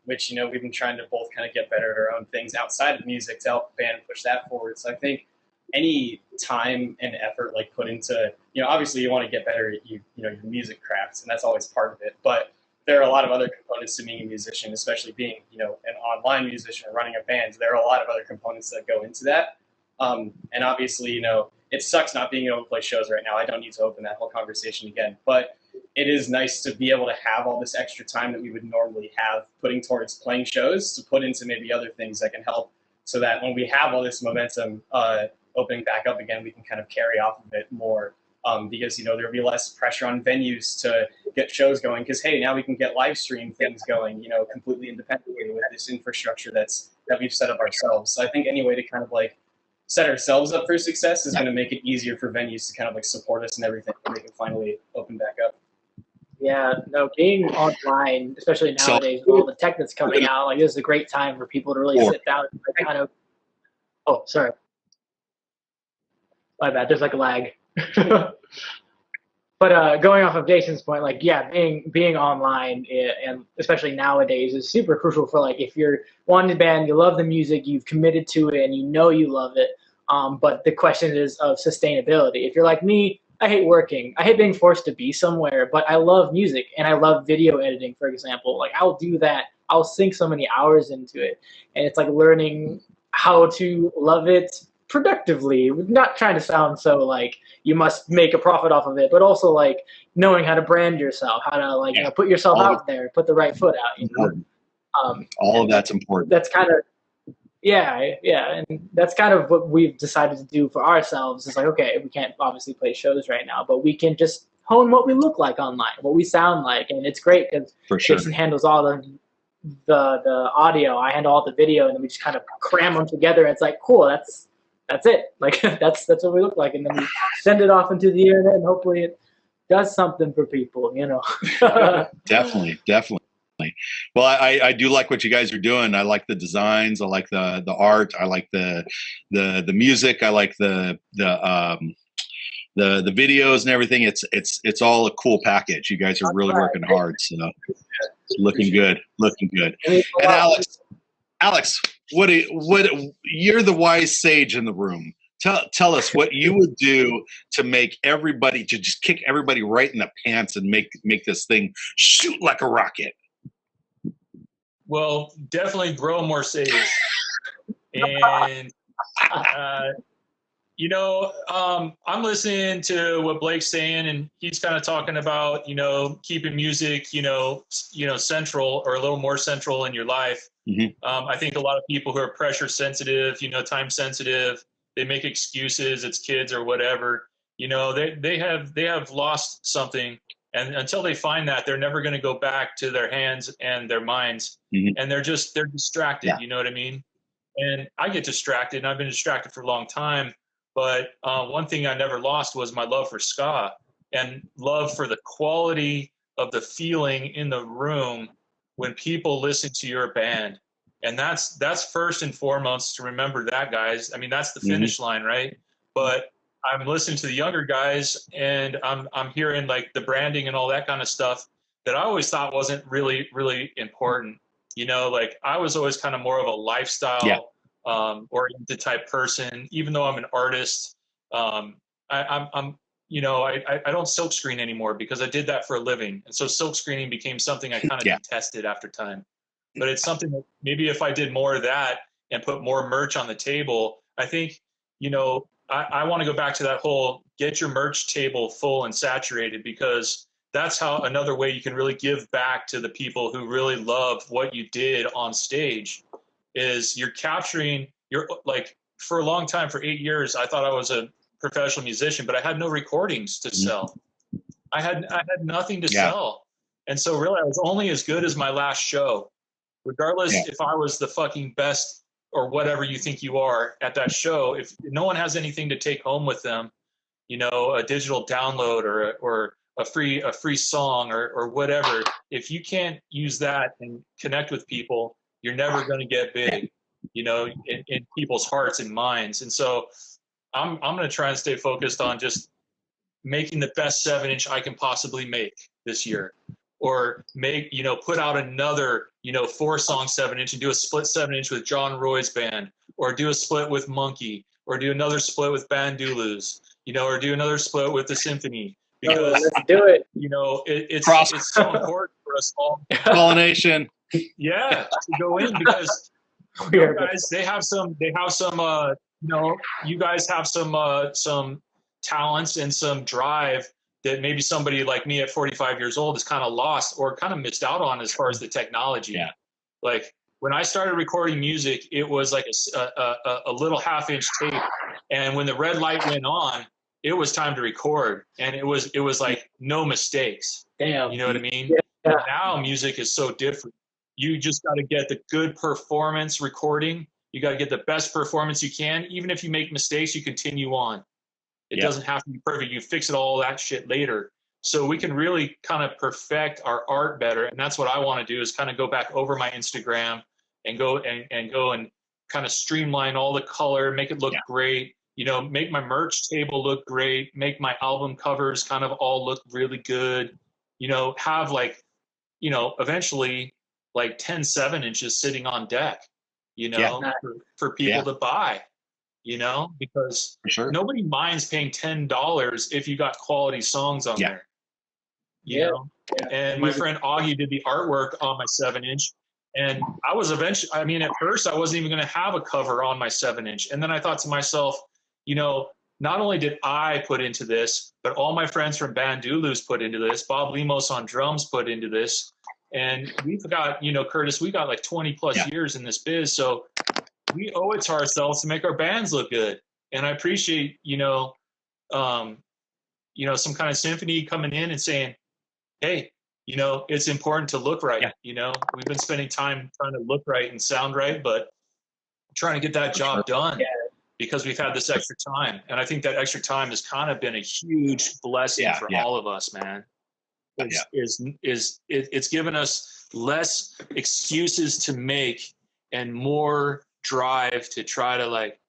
which, we've been trying to both kind of get better at our own things outside of music to help the band push that forward. So I think any time and effort put into, obviously you want to get better at your music crafts, and that's always part of it. But there are a lot of other components to being a musician, especially being, an online musician or running a band. There are a lot of other components that go into that. And obviously, it sucks not being able to play shows right now. I don't need to open that whole conversation again, but it is nice to be able to have all this extra time that we would normally have putting towards playing shows to put into maybe other things that can help, so that when we have all this momentum opening back up again, we can kind of carry off of it more. Because, there'll be less pressure on venues to get shows going, because, hey, now we can get live stream things going, completely independently with this infrastructure that we've set up ourselves. So I think any way to kind of set ourselves up for success is going to make it easier for venues to kind of support us and everything, and they can finally open back up. Yeah, no, being online, especially So- nowadays with all the tech that's coming out, like this is a great time for people to really sit down and like, kind of. Oh, sorry, my bad. There's like a lag. But going off of Jason's point, like yeah, being online and especially nowadays is super crucial for like if you're one band, you love the music, you've committed to it, and you know you love it. But the question is of sustainability. If you're like me, I hate working. I hate being forced to be somewhere, but I love music and I love video editing, for example. Like I'll do that. I'll sink so many hours into it, and it's like learning how to love it productively. Not trying to sound so like you must make a profit off of it, but also like knowing how to brand yourself, how to like put yourself out there, put the right foot out. You know? All of that's important. That's kind of and that's kind of what we've decided to do for ourselves. It's like, okay, we can't obviously play shows right now, but we can just hone what we look like online, what we sound like, and it's great because Jason handles all the audio, I handle all the video, and then we just kind of cram them together. And it's like, cool, that's it. Like that's what we look like, and then we send it off into the internet, and hopefully it does something for people. You know. Definitely. Well, I do like what you guys are doing. I like the designs. I like the art. I like the music. I like the videos and everything. It's all a cool package. You guys are really working hard. So it's looking good. And Alex, what you're the wise sage in the room. Tell us what you would do to make everybody, to just kick everybody right in the pants and make this thing shoot like a rocket. Well, definitely grow more sage. And, I'm listening to what Blake's saying, and he's kind of talking about, keeping music, central or a little more central in your life. Mm-hmm. I think a lot of people who are pressure sensitive, time sensitive, they make excuses, it's kids or whatever, they have lost something. And until they find that, they're never going to go back to their hands and their minds. Mm-hmm. And they're distracted. Yeah. You know what I mean? And I get distracted, and I've been distracted for a long time. But one thing I never lost was my love for ska and love for the quality of the feeling in the room when people listen to your band. And that's first and foremost to remember that, guys. I mean, that's the finish line, right? But I'm listening to the younger guys, and I'm hearing like the branding and all that kind of stuff that I always thought wasn't really, really important. Like I was always kind of more of a lifestyle oriented type person, even though I'm an artist. I'm I don't silk screen anymore because I did that for a living. And so silk screening became something I kind of detested after time. But it's something that maybe if I did more of that and put more merch on the table, I think, I want to go back to that whole get your merch table full and saturated, because that's how another way you can really give back to the people who really love what you did on stage is you're capturing for a long time, for 8 years, I thought I was a professional musician, but I had no recordings to sell. I had nothing to sell. And so really I was only as good as my last show, regardless if I was the fucking best or whatever you think you are at that show. If no one has anything to take home with them, a digital download or a free song or whatever, if you can't use that and connect with people, you're never going to get big, in people's hearts and minds. And so I'm going to try and stay focused on just making the best 7-inch I can possibly make this year, or put out another, 4-song 7-inch and do a split 7-inch with John Roy's band, or do a split with Monkey, or do another split with Bandulus, or do another split with the Symphony, because let's do it. It's so important for us all. Pollination. Yeah, to go in, because you guys, they have some, you guys have some talents and some drive that maybe somebody like me at 45 years old is kind of lost or kind of missed out on as far as the technology. Yeah. Like when I started recording music, it was like a little 1/2-inch tape. And when the red light went on, it was time to record. And it was like no mistakes. Damn. You know what I mean? Yeah. Now music is so different. You just got to get the good performance recording. You got to get the best performance you can. Even if you make mistakes, you continue on. It doesn't have to be perfect. You fix it all that shit later. so we can really kind of perfect our art better. And that's what I want to do, is kind of go back over my Instagram and go and kind of streamline all the color, make it look great, you know, make my merch table look great, make my album covers kind of all look really good, you know, have like, you know, eventually like 10 7-inches sitting on deck, you know, for people to buy, you know, because nobody minds paying $10 if you got quality songs on there. You know? And my friend Augie did the artwork on my 7-inch, and I was eventually, I mean, at first I wasn't even going to have a cover on my 7-inch. And then I thought to myself, you know, not only did I put into this, but all my friends from Bandulus put into this, Bob Limos on drums put into this. And we've got, you know, Curtis, we got like 20 plus years in this biz. So we owe it to ourselves to make our bands look good. And I appreciate, you know, some kind of Symphony coming in and saying, hey, you know, it's important to look right. You know, we've been spending time trying to look right and sound right, but trying to get that job done because we've had this extra time. And I think that extra time has kind of been a huge blessing for all of us, man. It's given us less excuses to make and more drive to try to like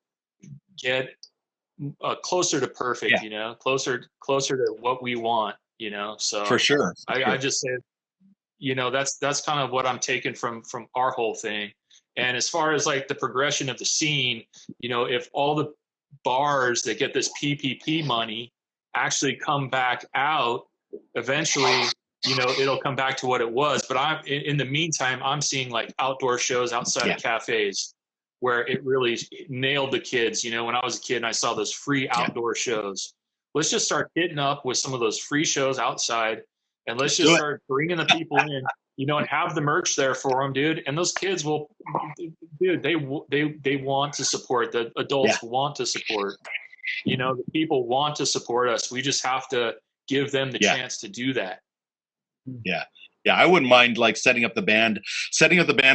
get closer to perfect, you know, closer to what we want. You know, so for sure. I just said, you know, that's kind of what I'm taking from our whole thing. And as far as like the progression of the scene, you know, if all the bars that get this PPP money actually come back out, eventually, you know, it'll come back to what it was. But in the meantime, I'm seeing like outdoor shows outside of cafes where it really nailed the kids. You know, when I was a kid and I saw those free outdoor shows. Let's just start hitting up with some of those free shows outside, and let's just start bringing the people in, you know, and have the merch there for them, dude. And those kids will, dude, they want to support. The adults want to support. You know, the people want to support us. We just have to give them the chance to do that. Yeah. Yeah, I wouldn't mind like setting up the band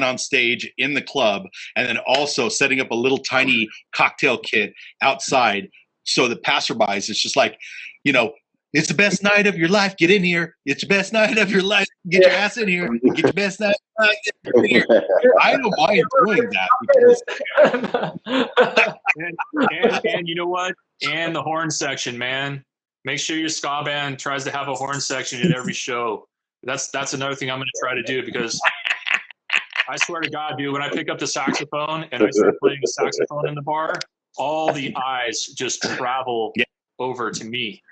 on stage in the club, and then also setting up a little tiny cocktail kit outside. So the passerbys, it's just like, you know, it's the best night of your life. Get in here. It's the best night of your life. Get your ass in here. Get your best night of your life. Get in here. I don't mind doing that because and you know what? And the horn section, man. Make sure your ska band tries to have a horn section at every show. That's another thing I'm going to try to do, because I swear to God, dude, when I pick up the saxophone and I start playing the saxophone in the bar, all the eyes just travel over to me,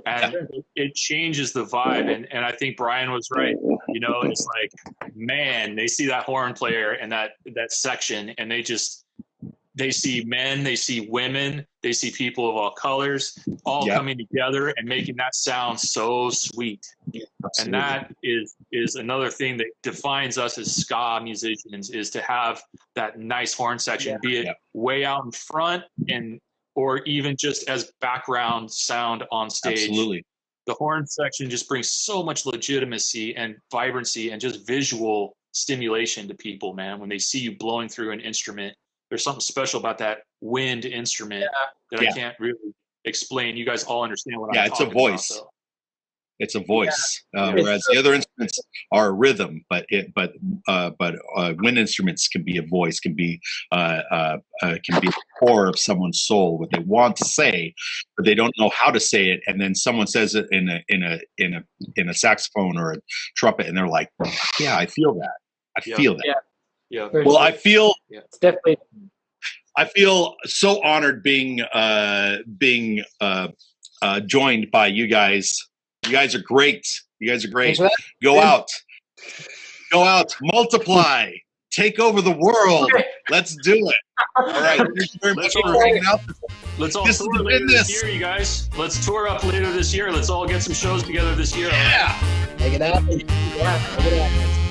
and it changes the vibe. And I think Brian was right. You know, it's like, man, they see that horn player and that section, and they see men, they see women, they see people of all colors, all coming together and making that sound so sweet. And that is another thing that defines us as ska musicians, is to have that nice horn section, be it way out in front or even just as background sound on stage. Absolutely. The horn section just brings so much legitimacy and vibrancy and just visual stimulation to people, man. When they see you blowing through an instrument, there's something special about that wind instrument that I can't really explain. You guys all understand what I'm talking about. Yeah, it's a voice. It's a voice, whereas the other instruments are a rhythm. But wind instruments can be a voice, can be the core of someone's soul, what they want to say, but they don't know how to say it. And then someone says it in a saxophone or a trumpet, and they're like, "Yeah, I feel that. I feel that." Yeah. Well, I feel it's definitely. I feel so honored being joined by you guys. You guys are great. Go out, multiply, take over the world. Let's do it. All right. Thank you very much for hanging out. Let's all tour later this year, you guys. Let's tour up later this year. Let's all get some shows together this year. Yeah. Make it happen. Yeah. Make it happen.